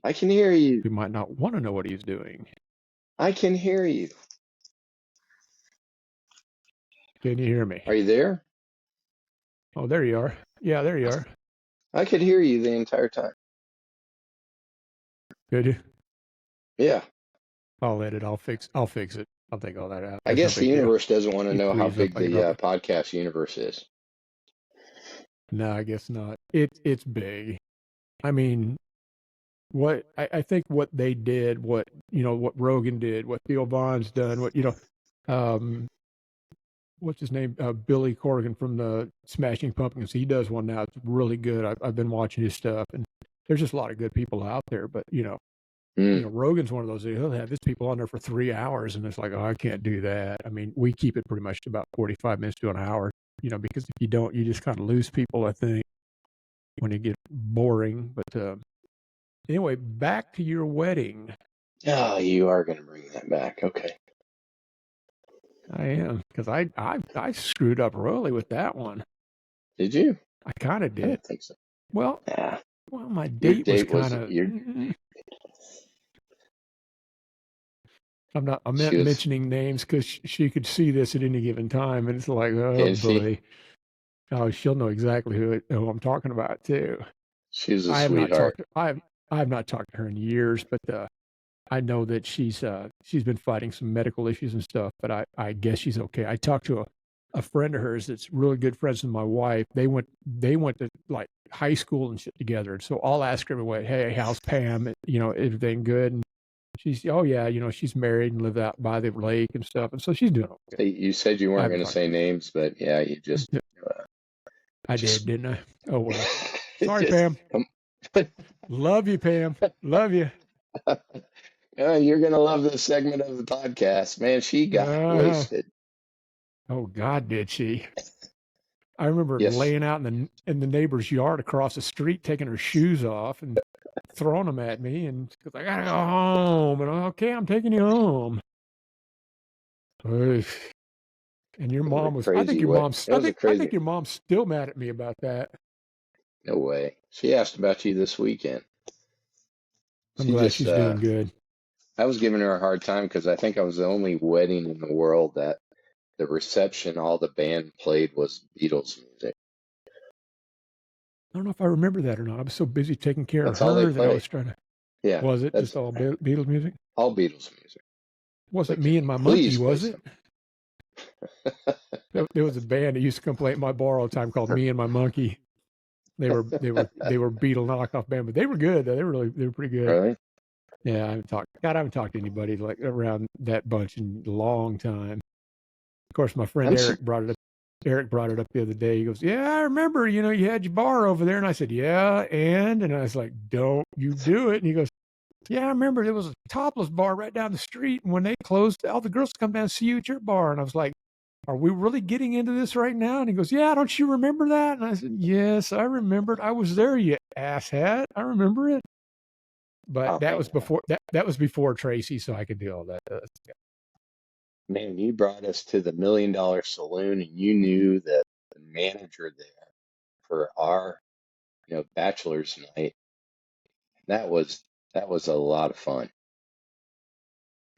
I can hear you. We might not want to know what he's doing. I can hear you. Can you hear me? Are you there? Oh, there you are. Yeah, there you are. I could hear you the entire time. Good. Yeah. I'll edit. I'll fix it. I'll take all that out. I That's no guess the big deal. universe doesn't want to You know how freeze up. big I can the drop it. podcast universe is. No, I guess not. It's big. I mean, what I think what they did, what Rogan did, what Theo Vaughn's done, um, what's his name? Billy Corgan from the Smashing Pumpkins. He does one now. It's really good. I've been watching his stuff, and there's just a lot of good people out there. But Mm. Rogan's one of those. He'll have his people on there for 3 hours, and it's like, oh, I can't do that. I mean, we keep it pretty much to about 45 minutes to an hour. Because if you don't, you just kind of lose people. I think when it gets boring. But anyway, back to your wedding. Oh, you are going to bring that back. Okay. I am because I screwed up royally with that one. Did you? I kind of I did. don't think so. Well, Nah. my Your date was date kind was of. your I'm she not was mentioning names because she could see this at any given time, and it's like, oh can she? boy, oh, she'll know exactly who I'm talking about too. She was a I have not sweetheart. talked. I have not talked to her in years, but I know that she's been fighting some medical issues and stuff. But I guess she's okay. I talked to a friend of hers that's really good friends with my wife. They went to like high school and shit together. And so I'll ask her every hey, how's Pam? Everything good? And she's, oh yeah, she's married and lives out by the lake and stuff. And so she's doing okay. Hey, you said you I weren't haven't going to talked say to names, but yeah, you just her. I did, just didn't I? Oh well. Sorry, just Pam. Love you, Pam. Love you. you're going to love this segment of the podcast. Man, she got Uh, roasted. oh God, did she? I remember Yes, laying out in the neighbor's yard across the street, taking her shoes off and throwing them at me, and she goes, "I gotta go home." And I'm, okay, I'm taking you home. Oof. And your it was a mom was. I think crazy your way. mom's. It was a I crazy. think your mom's still mad at me about that. No way. She asked about you this weekend. I'm She glad just she's doing good. I was giving her a hard time because I think I was the only wedding in the world that the reception, all the band played was Beatles music. I don't know if I remember that or not. I was so busy taking care of That's all they her that I played. was trying to. Yeah, Was it that's just all Beatles music? all Beatles music. Wasn't Like, Me and My Monkey, please play was it? something. There was a band that used to come play at my bar all the time called Me and My Monkey. They were Beatle knockoff band, but they were good. They were pretty good. Really? Yeah, I haven't talked to anybody like around that bunch in a long time. Of course, my friend I'm Eric brought it up. Eric brought it up the other day. He goes, "Yeah, I remember. You had your bar over there." And I said, "Yeah, and I was like, "Don't you do it?" And he goes, "Yeah, I remember there was a topless bar right down the street, and when they closed, all the girls come down and see you at your bar." And I was like, "Are we really getting into this right now?" And he goes, "Yeah, don't you remember that?" And I said, "Yes, I remembered. I was there, you asshat. I remember it." But oh that man, was before that was before Tracy, so I could do all that. man, you brought us to the $1 Million Saloon, and you knew that the manager there for our, bachelor's night. That was a lot of fun.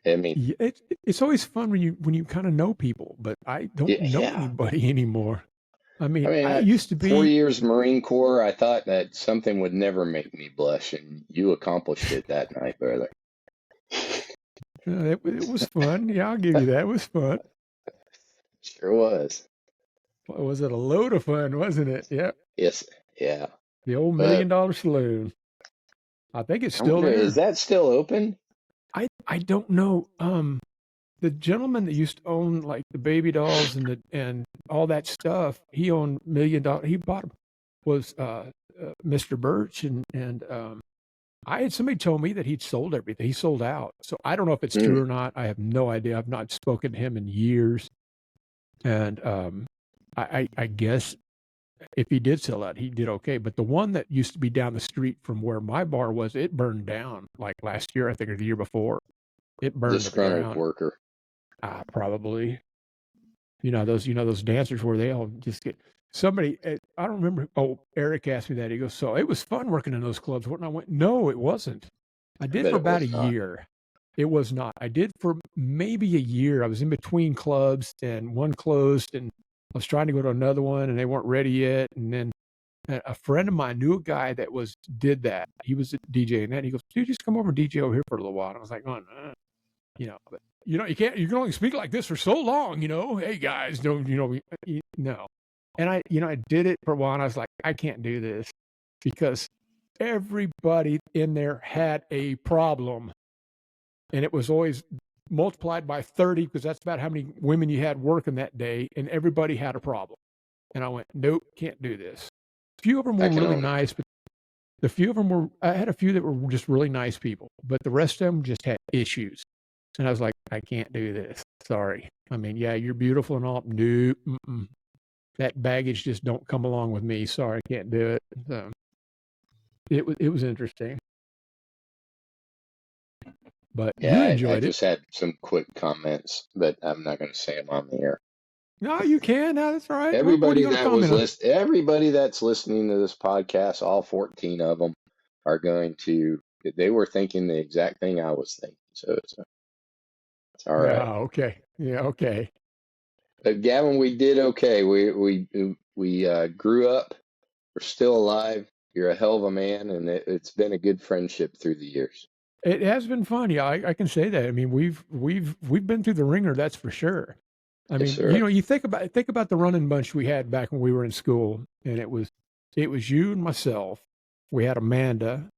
I mean, Yeah, it's always fun when you kind of know people, but I don't yeah, know yeah. anybody anymore. I I mean, mean, I used to 4 be. years Marine Corps, I thought that something would never make me blush, and you accomplished it that night, brother. It was fun. Yeah, I'll give you that. It was fun. Sure was. Well, was it a load of fun, wasn't it? Yeah, Yes, yeah. the old But $1 Million Saloon. I think it's I still wonder, is there. that still open? I don't know. The gentleman that used to own like the baby dolls and all that stuff, he owned $1 Million. He bought was Mr. Birch and I had somebody told me that he'd sold everything. He sold out. So I don't know if it's Hmm. true or not. I have no idea. I've not spoken to him in years. And I guess if he did sell out, he did okay. But the one that used to be down the street from where my bar was, it burned down like last year, I think, or the year before. It burned to the Disgruntled ground. worker. Probably. Those dancers where they all just get somebody. I don't remember. Oh, Eric asked me that. He goes, "So it was fun working in those clubs." And I went, "No, it wasn't. I I did bet for it about a was not. year. It was not. I did for maybe a year. I was in between clubs, and one closed, and I was trying to go to another one, and they weren't ready yet. And then a friend of mine knew a guy that did that. He was a DJ and that. He goes, "Dude, just come over and DJ over here for a little while." And I was like, "Oh, no." But you can only speak like this for so long. Hey guys, don't no. And I did it for a while, and I was like, I can't do this because everybody in there had a problem, and it was always multiplied by 30 because that's about how many women you had working that day, and everybody had a problem. And I went, nope, can't do this. A few of them I were can really own it. nice, but the few of them were. I had a few that were just really nice people, but the rest of them just had issues. And I was like, I can't do this. Sorry. I mean, yeah, you're beautiful and all. No, that baggage just don't come along with me. Sorry, I can't do it. So it was interesting, but you Yeah, I enjoyed it. just had some quick comments, but I'm not going to say them on the air. No, you can. No, that's all right. What are you going to comment on? Everybody that's listening to this podcast, all 14 of them are they were thinking the exact thing I was thinking. So it's all right. Yeah, okay. Yeah, okay. But Gavin, we did okay. We grew up. We're still alive. You're a hell of a man, and it's been a good friendship through the years. It has been fun. Yeah, I can say that. I mean, we've been through the ringer, that's for sure. I Yes, mean, sir. you think about the running bunch we had back when we were in school, and it was you and myself. We had Amanda,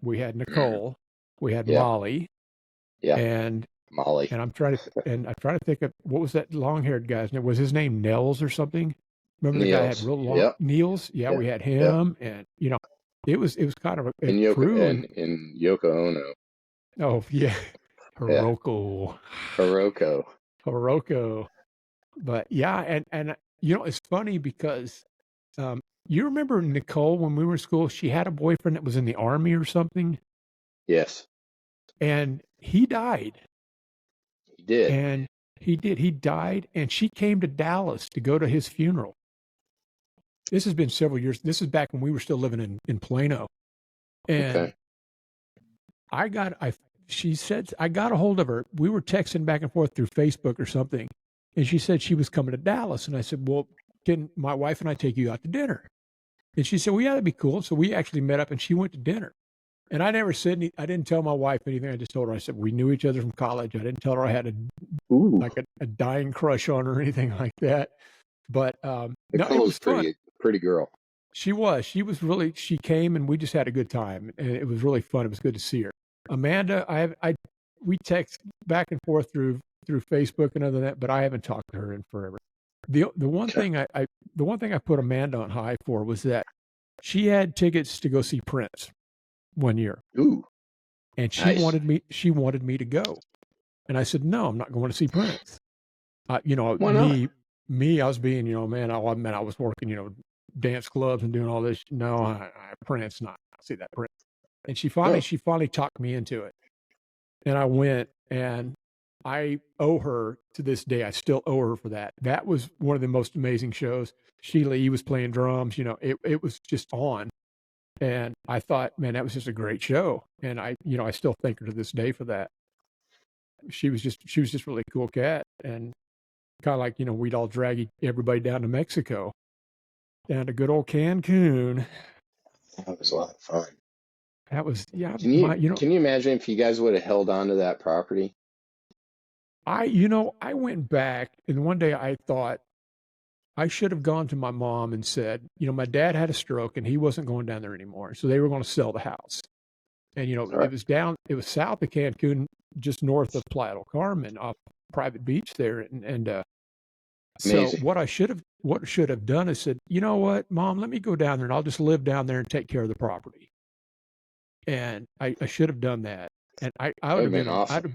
we had Mhm. Nicole, we had Yeah, Molly, yeah, and Molly. I'm trying to think of what was that long-haired guy's name? Was his name Nels or something? Remember the guy had Niels. real long Yep, Niels? Yeah, yep, we had yep. him, and it was kind of a And Yoko crew, and and Yoko Ono. oh yeah, Yeah, Hiroko. Hiroko. Hiroko. But yeah, and it's funny because you remember Nicole when we were in school, she had a boyfriend that was in the army or something, Yes, and he died. he did. And he died, and she came to Dallas to go to his funeral. This has been several years. This is back when we were still living in Plano. And Okay. she said, I got a hold of her. We were texting back and forth through Facebook or something. And she said she was coming to Dallas. And I said, well, can my wife and I take you out to dinner? And she said, well, yeah, that'd be cool. So we actually met up and she went to dinner. And I never said I didn't tell my wife anything. I just told her, I said, we knew each other from college. I didn't tell her I had Ooh, a dying crush on her or anything like that. But no, it Nicole's was fun. pretty girl. She was really, she came and we just had a good time. And it was really fun. It was good to see her. Amanda, we text back and forth through Facebook and other than that, but I haven't talked to her in forever. The one Okay. thing I put Amanda on high for was that she had tickets to go see Prince one year, Ooh, and she nice. wanted me to go, and I said no, I'm not going to see Prince. Why not? I was being, man, I was working, dance clubs and doing all this. No, Prince, not see that Prince. And Oh, she finally talked me into it, and I went, and I owe her to this day. I still owe her for that. That was one of the most amazing shows. Sheila E. was playing drums. It was just on. And I thought, man, that was just a great show. And I still thank her to this day for that. She was just really cool cat. And kind of like, we'd all drag everybody down to Mexico, down to good old Cancun. that was a lot of fun. That was, yeah, Can you imagine if you guys would have held on to that property? I went back and one day I thought I should have gone to my mom and said, my dad had a stroke and he wasn't going down there anymore. So they were going to sell the house. And, All right. it was south of Cancun, just north of Playa del Carmen, off private beach there. So Amazing. what should have done is said, you know what, Mom, let me go down there and I'll just live down there and take care of the property. And I should have done that. And I That would would have have been been awesome.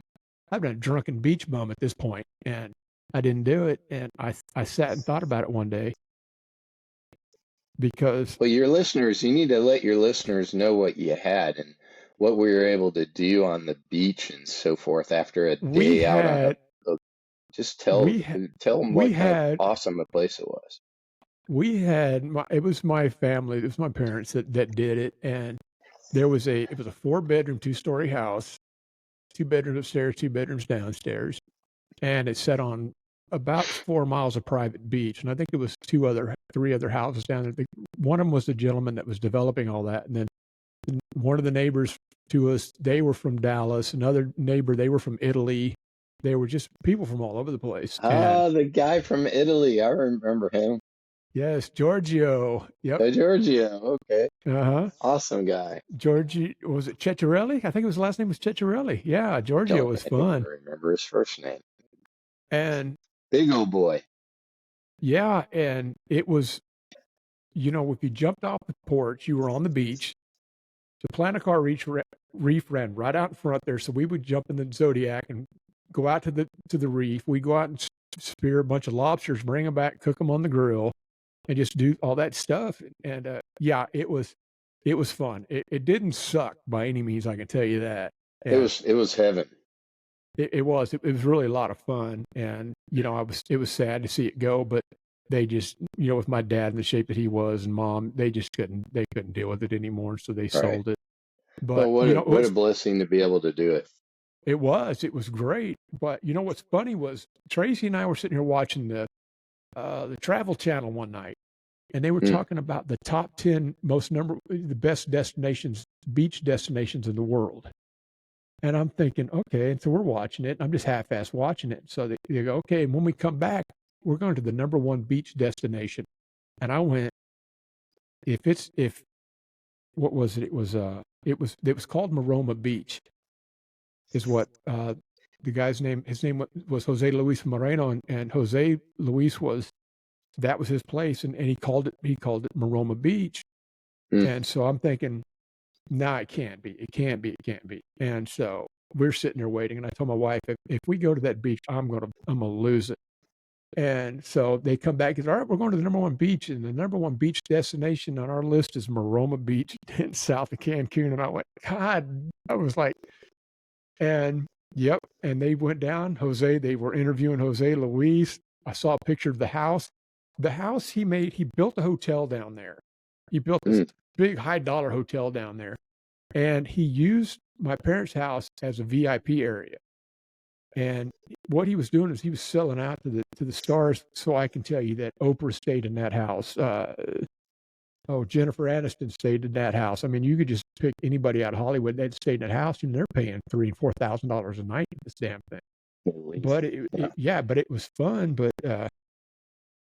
I'd been a drunken beach bum at this point, and I didn't do it. And I sat and thought about it one day because Well, you need to let your listeners know what you had and what we were able to do on the beach and so forth after a we day out on had a just we ha- tell them we what kind of had awesome a place it was. it was my family, it was my parents that did it, and it was a 4-bedroom, 2-story house, 2 bedrooms upstairs, 2 bedrooms downstairs, and it sat on about 4 miles of private beach, and I think it was 3 other houses down there. One of them was the gentleman that was developing all that, and then one of the neighbors to us, they were from Dallas. Another neighbor, they were from Italy. They were just people from all over the place. And Ah, the guy from Italy. I remember him. yes, Giorgio. Yep. Giorgio. Okay. Uh-huh. Awesome guy. Giorgio, was it Ceccarelli? I think his last name was Ceccarelli. Yeah, Giorgio was I don't even fun. remember his first name. And Big old boy. yeah, and it was, if you jumped off the porch, you were on the beach. The Planicar Reef ran right out in front there, so we would jump in the Zodiac and go out to the reef. We go out and spear a bunch of lobsters, bring them back, cook them on the grill, and just do all that stuff. And yeah, it was fun. It didn't suck by any means, I can tell you that. And It was heaven. it was really a lot of fun. And it was sad to see it go, but they just with my dad in the shape that he was and mom, they couldn't deal with it anymore, so they All right. sold it. But Well, what a blessing to be able to do it. it was great. But what's funny was Tracy and I were sitting here watching the Travel Channel one night, and they were Mm, talking about the top 10 the best beach destinations in the world. And I'm thinking, okay, and so we're watching it. I'm just half-ass watching it. So they go, okay, and when we come back, we're going to the number one beach destination. And I went, if what was it? It was called Maroma Beach, is what the guy's name. His name was Jose Luis Moreno, and Jose Luis that was his place, and he called it Maroma Beach. mm. And so I'm thinking, no, it can't be. It can't be. It can't be. And so we're sitting there waiting. And I told my wife, if we go to that beach, I'm gonna lose it. And so they come back and say, all right, we're going to the number one beach. And the number one beach destination on our list is Maroma Beach in south of Cancun. And I went, God, I was like, and yep. And they went down. They were interviewing Jose Luis. I saw a picture of the house. The house he built a hotel down there. He built this Mm. big $high hotel down there. And he used my parents' house as a VIP area. And what he was doing is he was selling out to the stars. So I can tell you that Oprah stayed in that house. Oh, Jennifer Aniston stayed in that house. I mean, you could just pick anybody out of Hollywood. They'd stayed in that house, and they're paying $3,000 and $4,000 a night for this damn thing. At least. But yeah, but it was fun. But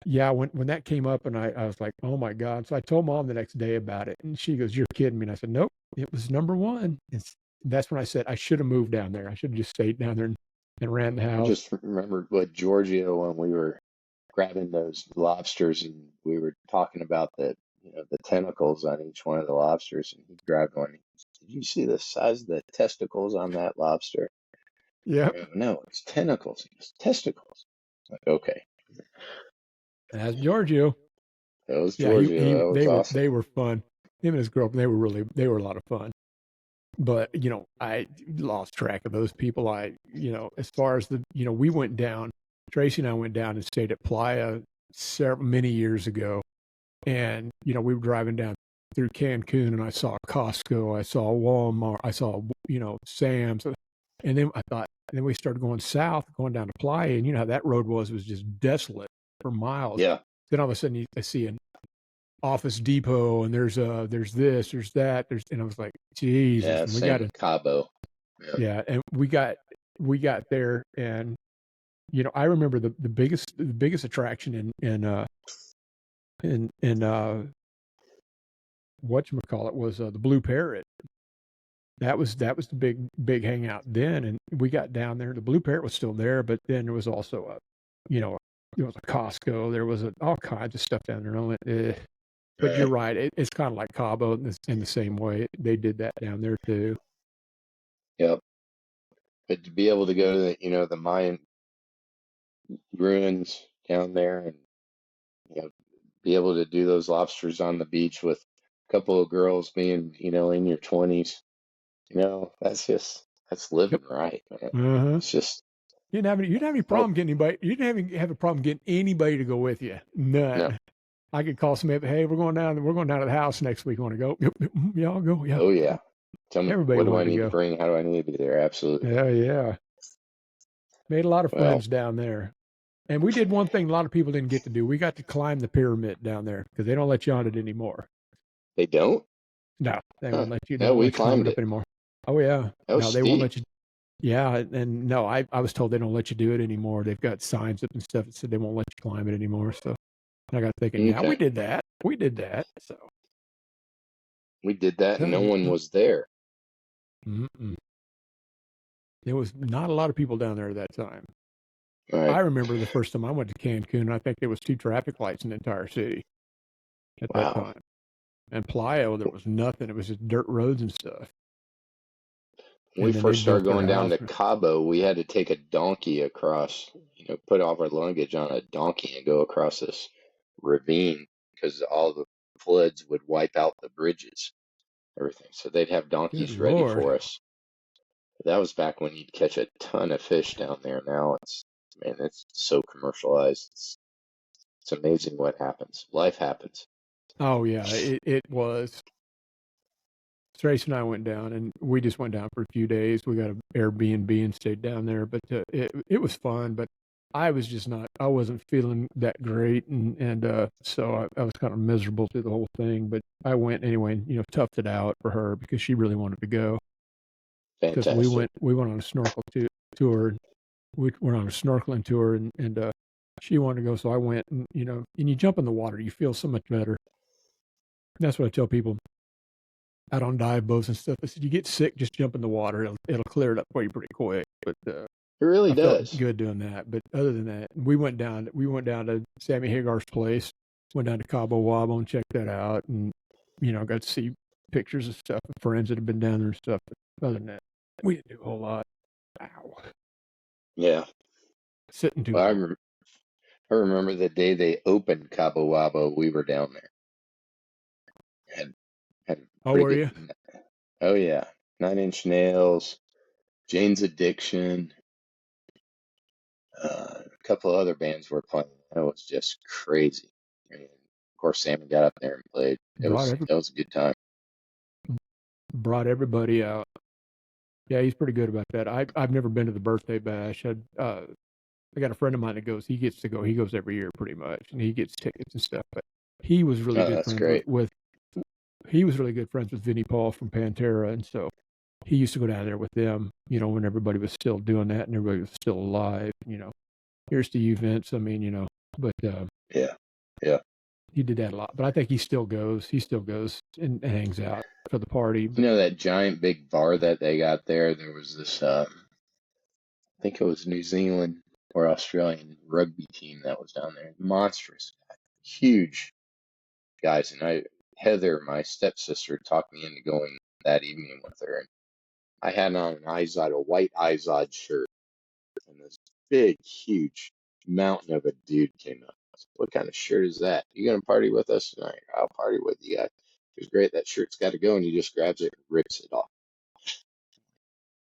yeah, when that came up, and I was like, oh my God. So I told Mom the next day about it, and she goes, "You're kidding me." And I said, "Nope, it was number one." That's when I said I should have moved down there. I should have just stayed down there and ran the I house. just remembered what Giorgio when we were grabbing those lobsters and we were talking about the tentacles on each one of the lobsters, and he grabbed one. Did you see the size of the testicles on that lobster? I Yep. go, no, it's tentacles. He goes, testicles. Like, okay. That's Giorgio. That was Yeah, Giorgio. That was awesome. they were fun. Him and his girlfriend, they were a lot of fun. But I lost track of those people. As far as we went down. Tracy and I went down and stayed at Playa many years ago, and we were driving down through Cancun, and I saw Costco, I saw Walmart, I saw Sam's, and then we started going south, going down to Playa, and you know how that road was just desolate for miles. Yeah. Then all of a sudden I see an Office Depot, and there's this, there's that, and I was like, Jesus. Yeah, And we same got in Cabo. yeah, and we got there, and I remember the biggest attraction in whatchamacallit was the Blue Parrot. That was the big hangout then, and we got down there. The Blue Parrot was still there, but then there was also there was a Costco. There was all kinds of stuff down there. I went, But you're right. It's kind of like Cabo in the same way. They did that down there too. Yep. But to be able to go to the Mayan ruins down there and be able to do those lobsters on the beach with a couple of girls being in your 20s, that's living Yep. right, man. Uh-huh. It's just You didn't have any problem getting anybody. You didn't have a problem getting anybody to go with you. None. no. I could call somebody. Hey, we're going down to the house next week. Want to go? Yep, yeah, I'll go. Yeah. Oh yeah. Tell me, Everybody what do I wanted to need to go. bring? How do I need to be there? Absolutely. Yeah, yeah. Made a lot of Well, friends down there. And we did one thing a lot of people didn't get to do. We got to climb the pyramid down there because they don't let you on it anymore. they don't? No, they Huh. won't let you. They No, won't we let you climb climbed it up it. anymore. Oh yeah. That was No, they won't let steep. you. Yeah, and no, I was told they don't let you do it anymore. They've got signs up and stuff that said they won't let you climb it anymore. So I got thinking, yeah, we Okay. did that. We did that. So We did that and no one was there. mm-mm. There was not a lot of people down there at that time. All I right. remember the first time I went to Cancun, I think there was 2 traffic lights in the entire city at that Wow. time. And Playa, there was nothing. It was just dirt roads and stuff. When we And then they first started built their going down house. to Cabo, we had to take a donkey across, put off our luggage on a donkey and go across this ravine because all the floods would wipe out the bridges, everything. So they'd have Good donkeys ready Lord. for us. That was back when you'd catch a ton of fish down there. Now it's so commercialized. It's amazing what happens. Life happens. Oh, yeah, it was. Trace and I went down, and we just went down for a few days. We got an Airbnb and stayed down there, but it was fun. But I was just not. I wasn't feeling that great, and so I was kind of miserable through the whole thing. But I went anyway, and toughed it out for her because she really wanted to go. Because Fantastic. we went on a snorkel tour. We went on a snorkeling tour, and she wanted to go, so I went. And and you jump in the water, you feel so much better. That's what I tell people out on dive boats and stuff. I said, you get sick, just jump in the water. It'll clear it up for you pretty quick. But It really I felt does. good doing that. But other than that, we went down to Sammy Hagar's place, went down to Cabo Wabo and checked that out, and got to see pictures of stuff of friends that have been down there and stuff. But other than that, we didn't do a whole lot. Ow. Yeah. Sitting too Well, long. I remember the day they opened Cabo Wabo, we were down there. Had Oh, pretty were good. you? Oh yeah, Nine Inch Nails, Jane's Addiction, a couple of other bands were playing. It was just crazy. And of course, Sammy got up there and played. It Brought was every it was a good time. brought everybody out. Yeah, he's pretty good about that. I've never been to the birthday bash. I got a friend of mine that goes. He gets to go. He goes every year pretty much, and he gets tickets and stuff. But he was really Oh, good that's friends great. with he was really good friends with Vinnie Paul from Pantera, and so he used to go down there with them, when everybody was still doing that and everybody was still alive. Here's to you, Vince. I mean, but Yeah. Yeah. he did that a lot. But I think he still goes. He still goes and hangs out for the party. You know that giant big bar that they got there? There was this, I think it was New Zealand or Australian rugby team that was down there. Monstrous, huge guys. And Heather, my stepsister, talked me into going that evening with her. And I had on an a white Izod shirt, and this big, huge mountain of a dude came up. I said, "What kind of shirt is that? You gonna party with us tonight?" "I'll party with you guys." It was great. That shirt's got to go, and he just grabs it and rips it off.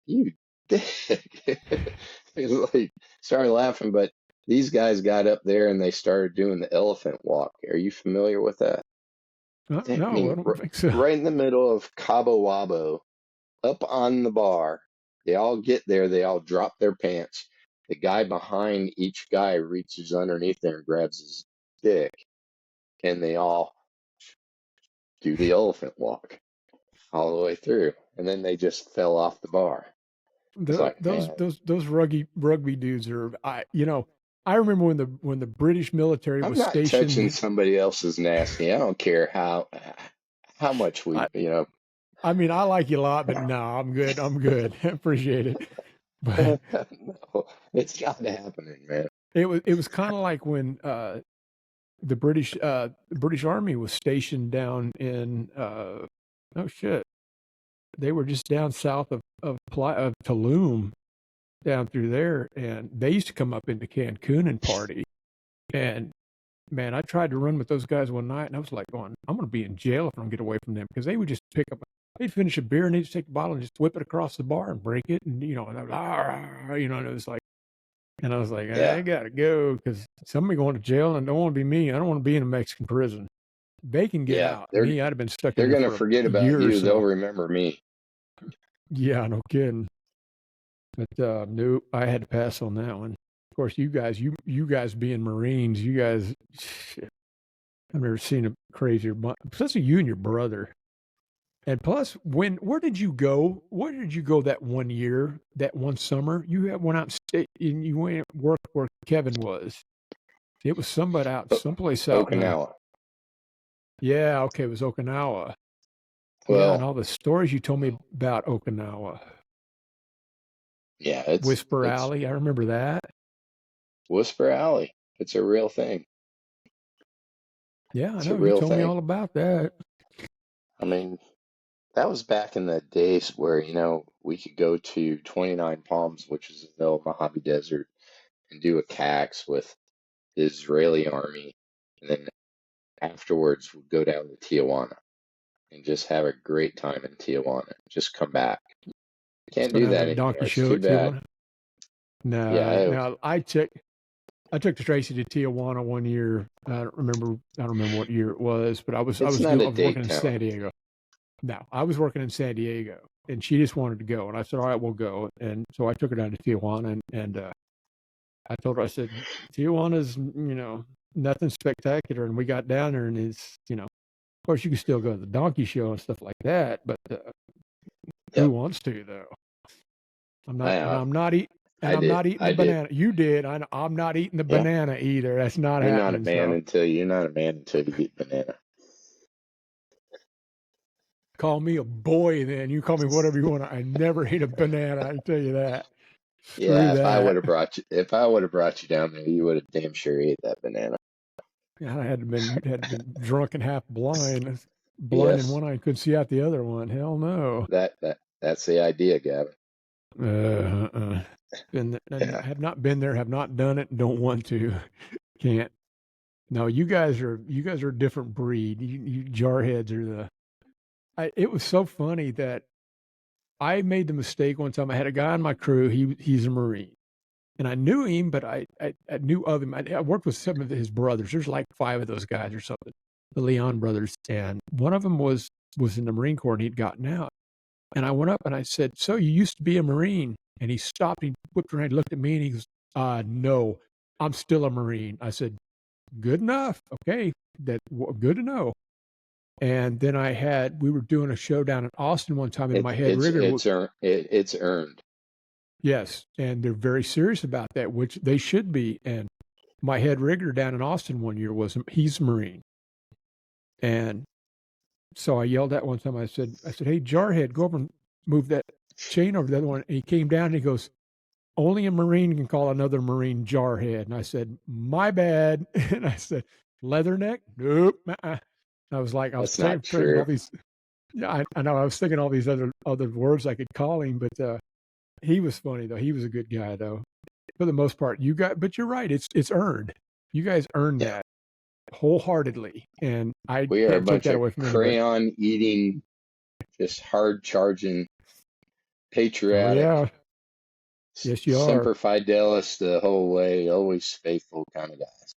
You dick. It's like, started laughing, but these guys got up there and they started doing the elephant walk. Are you familiar with that? I No, I mean, don't think so. right in the middle of Cabo Wabo, up on the bar. They all get there, they all drop their pants. The guy behind each guy reaches underneath there and grabs his dick, and they all do the elephant walk all the way through. And then they just fell off the bar. It's like, man, Those rugby dudes are I remember when the British military I'm was not touching stationed. somebody else's nasty. I don't care how much we, I I mean, I like you a lot, but no, I'm good. I'm good. Appreciate it. But no, it's got to happen, man. it was kind of like when the British Army was stationed down in oh shit, they were just down south of Tulum, down through there, and they used to come up into Cancun and party. And man, I tried to run with those guys one night, and I was like, going, I'm going to be in jail if I don't get away from them, because they would just they'd finish a beer and they'd just take the bottle and just whip it across the bar and break it, and and I was, and it was like, and I was like, I Yeah, gotta go because somebody going to jail, and don't want to be me. I don't want to be in a Mexican prison. They can get yeah. out. They're Me, I'd have been stuck in they're there gonna for a forget about year or you. They'll so. remember me. Yeah, no kidding. But nope, I had to pass on that one. Of course, you guys being Marines, you guys, shit, I've never seen a crazier bunch, especially you and your brother. And plus, where did you go? Where did you go that one year, that one summer? Went out and and you went and worked where Kevin was. It was someplace out in the, Okinawa. yeah, okay, it was Okinawa. Yeah, and Well, all the stories you told me about Okinawa. yeah, it's Whisper it's Alley, I remember that. Whisper Alley. It's a real thing. Yeah, I It's a know. You real told me thing. all about that. I mean, that was back in the days where, we could go to 29 Palms, which is in the middle of Mojave Desert, and do a CAX with the Israeli army. And then afterwards, we'd go down to Tijuana and just have a great time in Tijuana. Just come back. Can't Go do down to that the donkey anymore. It's show too at bad. Tijuana. No, Yeah, no, I took the Tracy to Tijuana one year. I don't remember what year it was, but it's not I a was working in date town. San Diego. No, I was working in San Diego, and she just wanted to go, and I said, "All right, we'll go." And so I took her down to Tijuana, and I told her, I said, "Tijuana's nothing spectacular," and we got down there, and of course, you can still go to the donkey show and stuff like that, but who Yep. wants to though? I'm I not, and uh, I'm not eat, and I I'm did. not eating I the did. banana. You did. I'm not eating the Yeah. banana either. That's not You're not a happening. man So until you eat banana. call me a boy then. You call me whatever you want. I never ate a banana. I can tell you that. Screw Yeah, that. if I would have brought you down there, you would have damn sure ate that banana. Yeah, you'd had been drunk and half blind, blind in Yes. one eye, couldn't see out the other one. Hell no. That's the idea, Gavin. Uh-uh. Yeah. Have not been there, have not done it, and don't want to. Can't. No, you guys are a different breed. You jarheads are it was so funny that I made the mistake one time. I had a guy on my crew. He's a Marine, and I knew him, but I knew of him. I worked with some of his brothers. There's like 5 of those guys or something, the Leon brothers, and one of them was in the Marine Corps, and he'd gotten out. And I went up and I said, "So you used to be a Marine?" And he stopped. He whipped around, he looked at me, and he goes, no, I'm still a Marine." I said, "Good enough. Okay, good to know." And then we were doing a show down in Austin one time, and my head rigger, It's earned. yes, and they're very serious about that, which they should be. And my head rigger down in Austin one year he's a Marine. And so I yelled at one time, I said, hey, Jarhead, go over and move that chain over the other one. And he came down and he goes, only a Marine can call another Marine Jarhead. And I said, my bad. And I said, Leatherneck? Nope. I was like, That's thinking not true. all these, yeah, I know. I was thinking all these other words I could call him, but he was funny though. He was a good guy though. For the most part, but you're right. It's earned. You guys earned Yeah. that wholeheartedly, and I We are a can't take bunch that of away from anybody. crayon eating, just hard charging, Oh patriotic, yeah, yes you are. semper fidelis the whole way, always faithful kind of guys.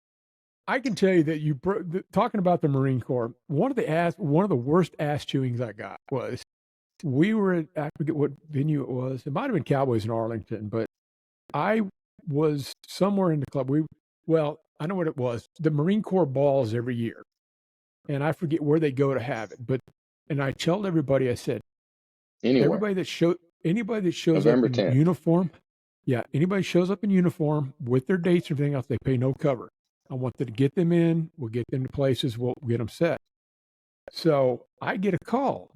I can tell you that talking about the Marine Corps. One of the worst ass chewings I got was we were at, I forget what venue it was. It might have been Cowboys in Arlington, but I was somewhere in the club. I know what it was. The Marine Corps balls every year, and I forget where they go to have it. And I told everybody, I said, Anywhere. anybody that shows up November in 10th. uniform, yeah, anybody shows up in uniform with their dates and everything else, they pay no cover. I want to get them in. We'll get them to places. We'll get them set. So I get a call.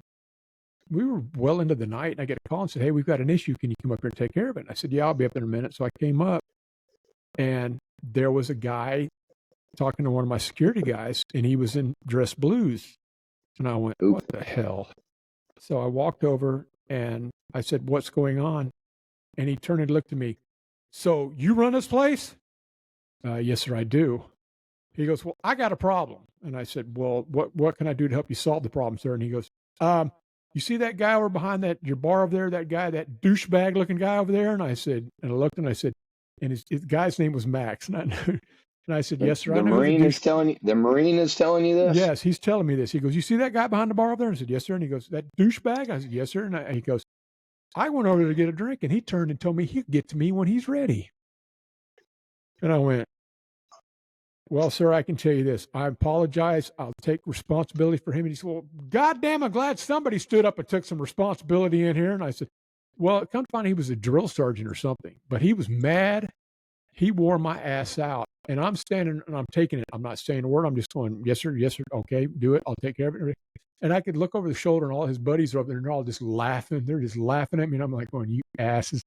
We were well into the night, and I get a call and said, hey, we've got an issue. Can you come up here and take care of it? And I said, yeah, I'll be up in a minute. So I came up, and there was a guy talking to one of my security guys, and he was in dress blues. And I went, Oop. what the hell? So I walked over, and I said, what's going on? And he turned and looked at me. So you run this place? Yes, sir, I do. He goes, well, I got a problem. And I said, well, what can I do to help you solve the problem, sir? And he goes, you see that guy over behind your bar over there, that douchebag looking guy over there? And I said, and I looked and I said, and his guy's name was Max. And I said, yes, sir, I The know who the Marine douche. is telling you. The Marine is telling you this. Yes, he's telling me this. He goes, you see that guy behind the bar over there? I said, yes, sir. And he goes, that douchebag? I said, yes, sir. And he goes, I went over to get a drink, and he turned and told me he'd get to me when he's ready. And I went, well, sir, I can tell you this. I apologize. I'll take responsibility for him. And he said, well, goddamn, I'm glad somebody stood up and took some responsibility in here. And I said, well, come to find he was a drill sergeant or something. But he was mad. He wore my ass out. And I'm standing and I'm taking it. I'm not saying a word. I'm just going, yes, sir, okay, do it. I'll take care of it. And I could look over the shoulder, and all his buddies are up there, and they're all just laughing. They're just laughing at me. And I'm like going, you asses.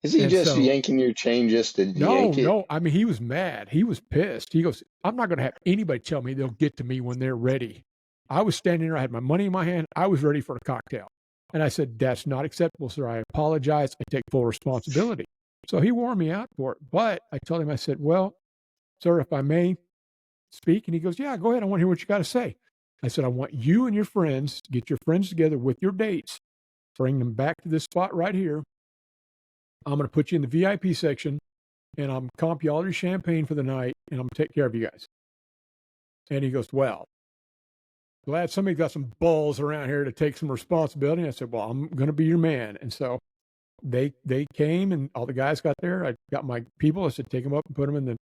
Is he And just so, yanking your chain just to yank it? no. I mean, he was mad. He was pissed. He goes, I'm not going to have anybody tell me they'll get to me when they're ready. I was standing there. I had my money in my hand. I was ready for a cocktail. And I said, that's not acceptable, sir. I apologize. I take full responsibility. So he wore me out for it. But I told him, I said, well, sir, if I may speak. And he goes, yeah, go ahead. I want to hear what you got to say. I said, I want you and your friends, get your friends together with your dates, bring them back to this spot right here. I'm going to put you in the VIP section, and I'm comp you all your champagne for the night, and I'm going to take care of you guys. And he goes, well, glad somebody got some balls around here to take some responsibility. And I said, well, I'm going to be your man. And so they came, and all the guys got there. I got my people. I said, take them up and put them in the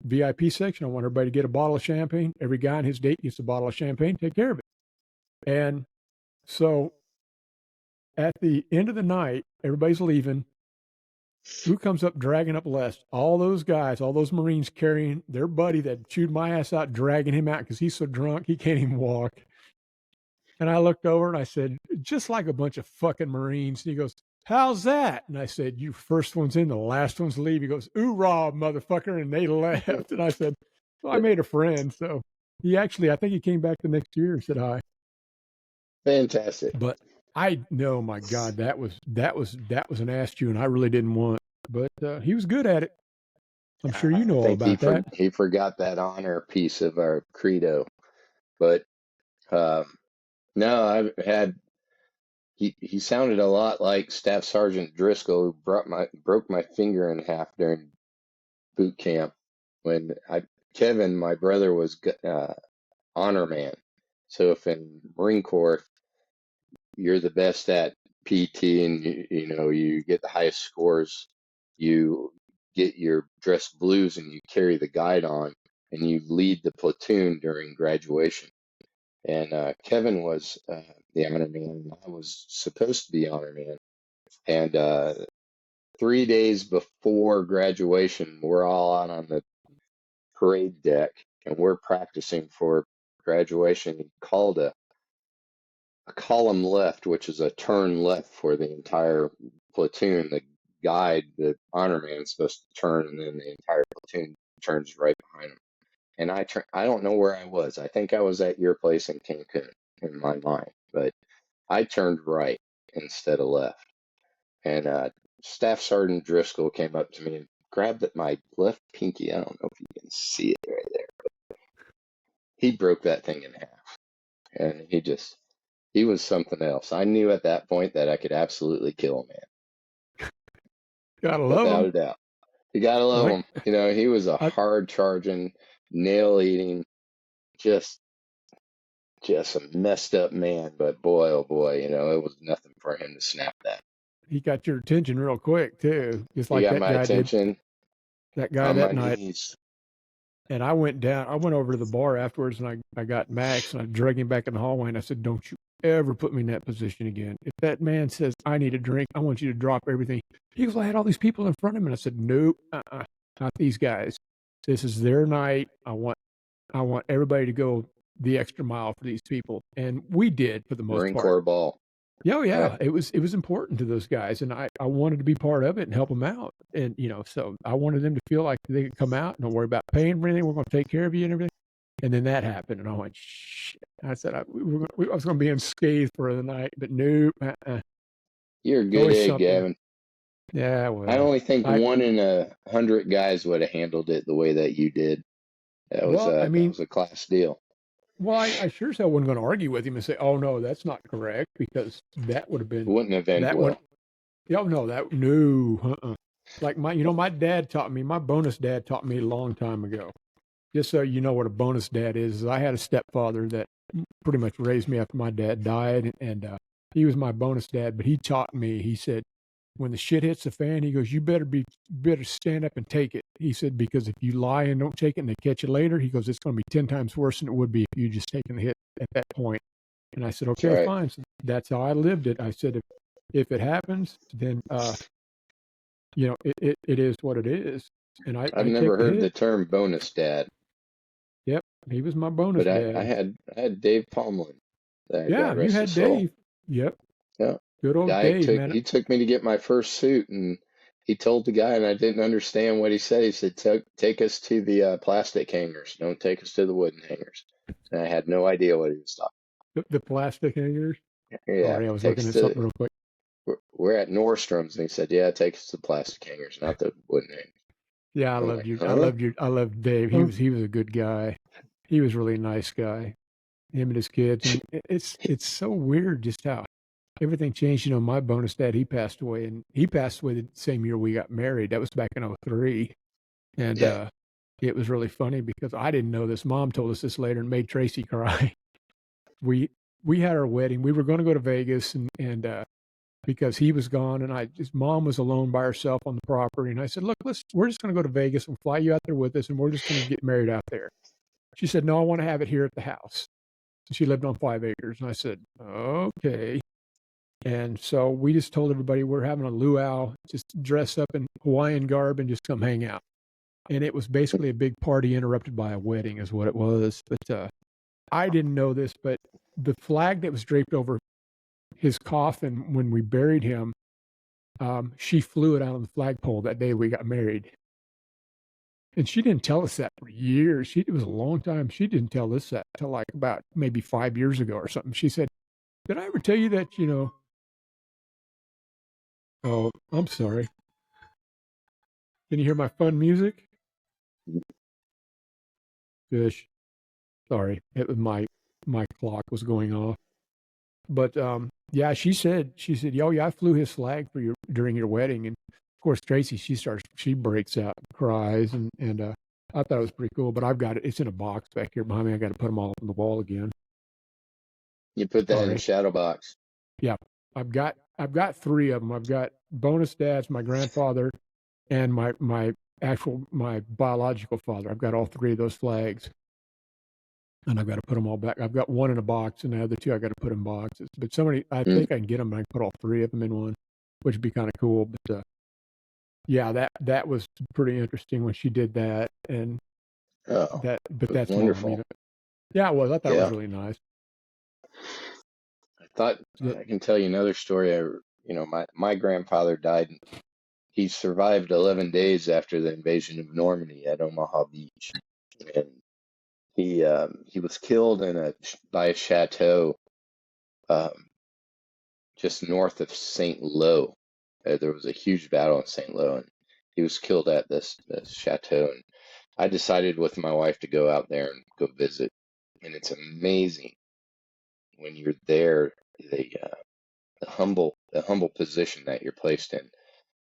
VIP section. I want everybody to get a bottle of champagne. Every guy on his date gets a bottle of champagne. Take care of it. And so at the end of the night, everybody's leaving. Who comes up dragging up Les? All those guys, all those Marines carrying their buddy that chewed my ass out, dragging him out because he's so drunk he can't even walk. And I looked over and I said, just like a bunch of fucking Marines. And he goes, how's that? And I said, you first one's in, the last one's leave. He goes, oorah, motherfucker. And they left. And I said, well, I made a friend. So I think he came back the next year and said hi. Fantastic. But I know, my God, that was an ass chew, and I really didn't want. But he was good at it. I'm sure you know all about that. He forgot that honor piece of our credo. But no, I've had. He sounded a lot like Staff Sergeant Driscoll, who broke my finger in half during boot camp when Kevin, my brother, was honor man. So if in Marine Corps you're the best at PT and you get the highest scores, you get your dress blues and you carry the guide on and you lead the platoon during graduation. And Kevin was the honor man, and I was supposed to be honor man. And 3 days before graduation, we're all out on the parade deck, and we're practicing for graduation. He called a column left, which is a turn left for the entire platoon. The guide, the honor man, is supposed to turn, and then the entire platoon turns right behind him. And I don't know where I was. I think I was at your place in Cancun in my mind, but I turned right instead of left. And Staff Sergeant Driscoll came up to me and grabbed at my left pinky. I don't know if you can see it right there. He broke that thing in half, and he was something else. I knew at that point that I could absolutely kill a man, Gotta love without them. a doubt. You gotta love Like him. He was a I, hard charging, nail eating, just just a messed up man. But boy, oh boy, it was nothing for him to snap that. he got your attention real quick too, just He like got that my guy did. attention That guy on that my night. knees. And I went over to the bar afterwards, and I got Max, and I dragged him back in the hallway, and I said, "Don't you ever put me in that position again. If that man says I need a drink, I want you to drop everything." He goes, "I had all these people in front of him," and I said, "Nope, not these guys. This is their night. I want everybody to go the extra mile for these people," and we did for the most Marine part. Corps ball. Yeah, oh Right. yeah, it was important to those guys, and I wanted to be part of it and help them out, and so I wanted them to feel like they could come out and don't worry about paying for anything. We're going to take care of you and everything. And then that happened, and I went, shit. I said I was going to be unscathed for the night, but nope, You're a good always egg, something. Gavin. Yeah, I well, only think I 1 in 100 guys would have handled it the way that you did. I That mean, was a class deal. well, I sure as hell wasn't going to argue with him and say, "Oh no, that's not correct," because that would have It been wouldn't have end that one. well. Yeah, no, that no, like my dad taught me. My bonus dad taught me a long time ago. Just so you know what a bonus dad is I had a stepfather that pretty much raised me after my dad died, and he was my bonus dad. But he taught me. He said, "When the shit hits the fan," he goes, "You better stand up and take it." He said, "Because if you lie and don't take it, and they catch you later," he goes, "it's going to be 10 times worse than it would be if you just taken the hit at that point." And I said, That's "Okay, right. fine." So that's how I lived it. I said, if it happens, then it is what it is, and I've I take never the heard the hit. term bonus dad, Yep, he was my bonus but I dad. had Dave Tomlin, Yeah, God you rest his had soul. Dave. Yep, Yeah. good old Guy Dave, took man. he took me to get my first suit, and he told the guy, and I didn't understand what he said. He said, Take us to the plastic hangers. Don't take us to the wooden hangers." And I had no idea what he was talking. The plastic hangers. Yeah, Sorry, I was take looking us at to something real quick. we're at Nordstrom's, and he said, "Yeah, take us to the plastic hangers, not the wooden hangers." Yeah, I I'm loved like, you. huh? I loved Dave. Huh? He was a good guy. He was really a nice guy. Him and his kids, and it's so weird just how everything changed. My bonus dad, he passed away, and he passed away the same year we got married. That was back in '03, and Yeah. it was really funny because I didn't know this. Mom told us this later and made Tracy cry. we we had our wedding. We were going to go to Vegas, and because he was gone, and his mom was alone by herself on the property. And I said, "Look, we're just going to go to Vegas and fly you out there with us, and we're just going to get married out there." She said, "No, I want to have it here at the house." She lived on 5 acres, and I said, "Okay." And so we just told everybody we're having a luau, just dress up in Hawaiian garb and just come hang out. And it was basically a big party interrupted by a wedding, is what it was. But I didn't know this, but the flag that was draped over his coffin when we buried him, she flew it out on the flagpole that day we got married. And she didn't tell us that for years. It was a long time. She didn't tell us that until like about maybe 5 years ago or something. She said, "Did I ever tell you that, Oh, I'm sorry. Can you hear my fun music?" Fish. Sorry. It was my clock was going off. But yeah, she said, "Yo, yeah, I flew his flag for you during your wedding." And of course, Tracy, she breaks out and cries, and I thought it was pretty cool. But I've got it; it's in a box back here behind me. I got to put them all up on the wall again. You put that in a Sorry. shadow box. Yeah, I've got three of them. I've got bonus dads, my grandfather, and my biological father. I've got all three of those flags. and I've got to put them all back. I've got one in a box, and the other two I got to put in boxes. But somebody, I Mm. think I can get them. And I can put all three of them in one, which would be kind of cool. But yeah, that was pretty interesting when she did that, and Oh, but it was that's normal. wonderful. Yeah, it was. I thought it was Yeah. really nice. I thought So, I can tell you another story. My grandfather died. He survived 11 days after the invasion of Normandy at Omaha Beach, and he was killed by a chateau um, just north of St. Lo. There was a huge battle in St. Lo, and he was killed at this chateau. And I decided with my wife to go out there and go visit. And it's amazing when you're there, the humble position that you're placed in,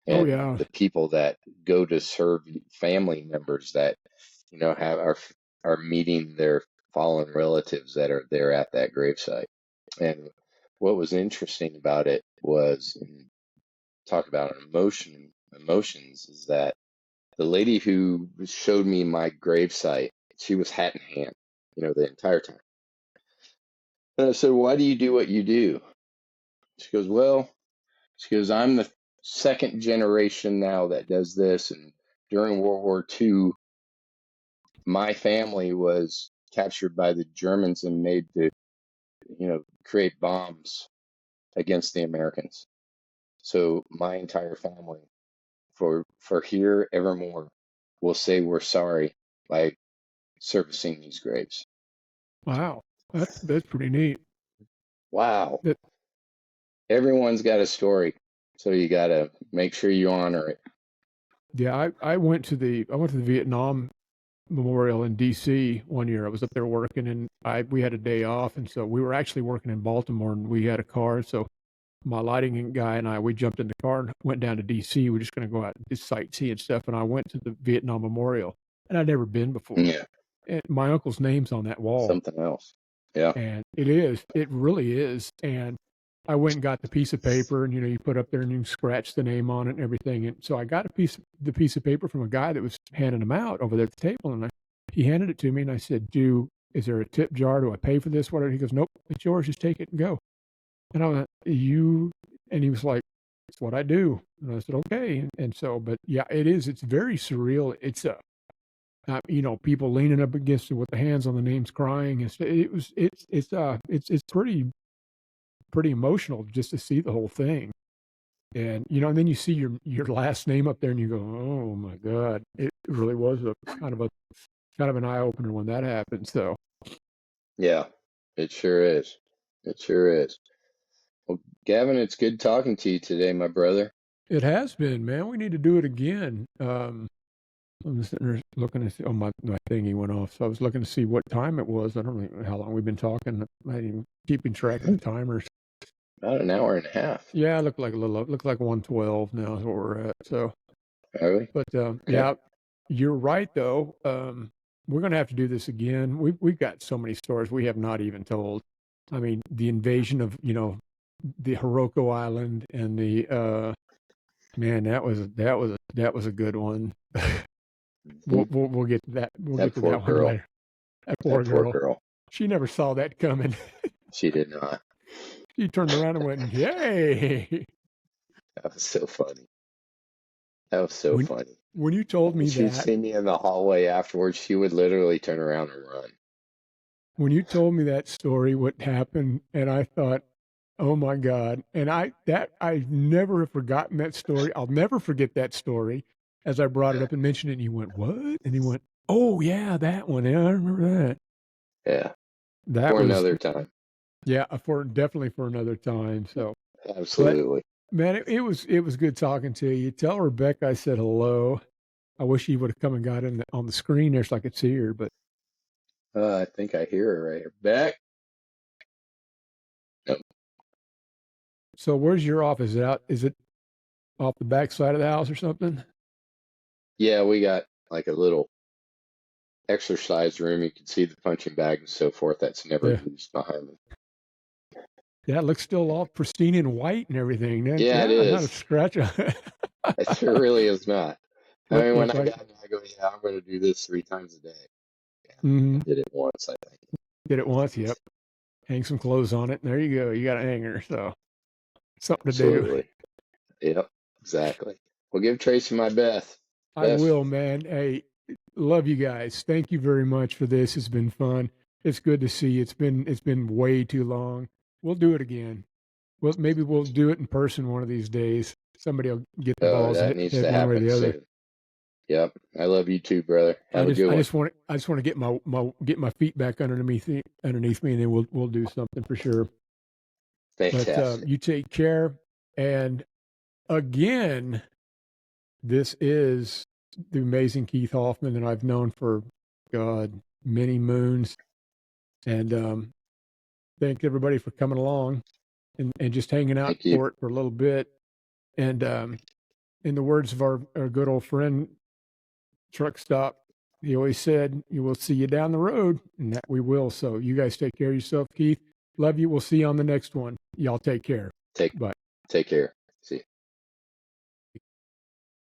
oh and yeah, the people that go to serve family members that have are meeting their fallen relatives that are there at that gravesite. And what was interesting about it was, and talk about emotions, is that the lady who showed me my gravesite, she was hat in hand, the entire time. And I said, "Why do you do what you do?" She goes, "I'm the second generation now that does this. And during World War II, my family was captured by the Germans and made to, create bombs against the Americans. So my entire family, for here evermore, will say we're sorry by servicing these graves." wow, that's pretty neat. Wow. That Everyone's got a story, so you got to make sure you honor it. yeah, I went to the Vietnam Memorial in D.C. one year. I was up there working, and we had a day off, and so we were actually working in Baltimore, and we had a car. So my lighting guy and we jumped in the car and went down to D.C. We're just going to go out and just sightsee and stuff. And I went to the Vietnam Memorial, and I'd never been before. Yeah, And my uncle's name's on that wall, something else. Yeah. and it really is. And I went and got the piece of paper, and you put up there and you scratch the name on it and everything. And so I got the piece of paper from a guy that was handing them out over there at the table, and he handed it to me, and I said, is there a tip jar? Do I pay for this? Whatever. He goes, nope, it's yours. Just take it and go." And I went, and he was like, "It's what I do." And I said, "Okay." And so, but yeah, it is. It's very surreal. It's people leaning up against it with the hands on the names, crying. It's pretty emotional just to see the whole thing. And and then you see your last name up there, and you go, "Oh my God!" It really was a kind of an eye opener when that happened. So Yeah, it sure is. It sure is. Well, Gavin, it's good talking to you today, my brother. it has been, man. We need to do it again. I'm just sitting there looking to see. Oh, my thingy went off. So I was looking to see what time it was. I don't know how long we've been talking. I ain't even keeping track of the timers. About an hour and a half. Yeah, it looked like a little. Looked like 1:12 now is where we're at. So, Are we? but Okay. yeah, you're right though. We're gonna have to do this again. We've got so many stories we have not even told. I mean, the invasion of the Hiroko Island and the man, that was a good one. Mhm. We'll get to that. We'll That get to poor that one girl. later. That That poor poor girl. girl. She never saw that coming. She did not. She turned around and went, "Yay!" That was so funny. That was so When funny. when you told me She'd that, see me in the hallway afterwards. She would literally turn around and run. when you told me that story, what happened, and I thought, "Oh my God!" And I never have forgotten that story. I'll never forget that story. As I brought it Yeah. up and mentioned it, and you went, "What?" And he went, "Oh yeah, that one. Yeah, I remember that." Yeah. That For was another time. yeah, for definitely for another time. So, but Absolutely. man, it was good talking to you. Tell Rebecca I said hello. I wish she would have come and got in on the screen there so I could see her. But I think I hear her right here. Beck? Nope. so where's your office? Is it off the back side of the house or something? Yeah, we got like a little exercise room. You can see the punching bag and so forth. That's never Yeah. used behind me. Yeah, it looks still all pristine and white and everything. Yeah, it Yeah, not a is. scratch on it. It sure really is not. I mean, when Looks I like got in, I go, yeah, I'm going to do this 3 times a day. Yeah, I mhm. did it once, I think. Did it once. Yep. Hang some clothes on it. And there you go. You got a hanger. So something to do. Absolutely. Yep, exactly. Well, give Tracy my best. I Best. will, man. Hey, love you guys. Thank you very much for this. It's been fun. It's good to see you. It's been way too long. We'll do it again. Well, maybe we'll do it in person one of these days. Somebody will get the Oh, balls that needs head to one way or happen the other. soon. Yep. I love you too, brother. I Have a just good I one. just want to get my feet back underneath me, and then we'll do something for sure. But Fantastic. you take care. And again, this is the amazing Keith Hoffman that I've known for God many moons. And thank everybody for coming along and just hanging out Thank you. for it for a little bit. And in the words of our good old friend Truck Stop, he always said, "You will see you down the road," and that we will. So you guys take care of yourself, Keith. Love you. We'll see you on the next one. Y'all take care. Take Bye. take care.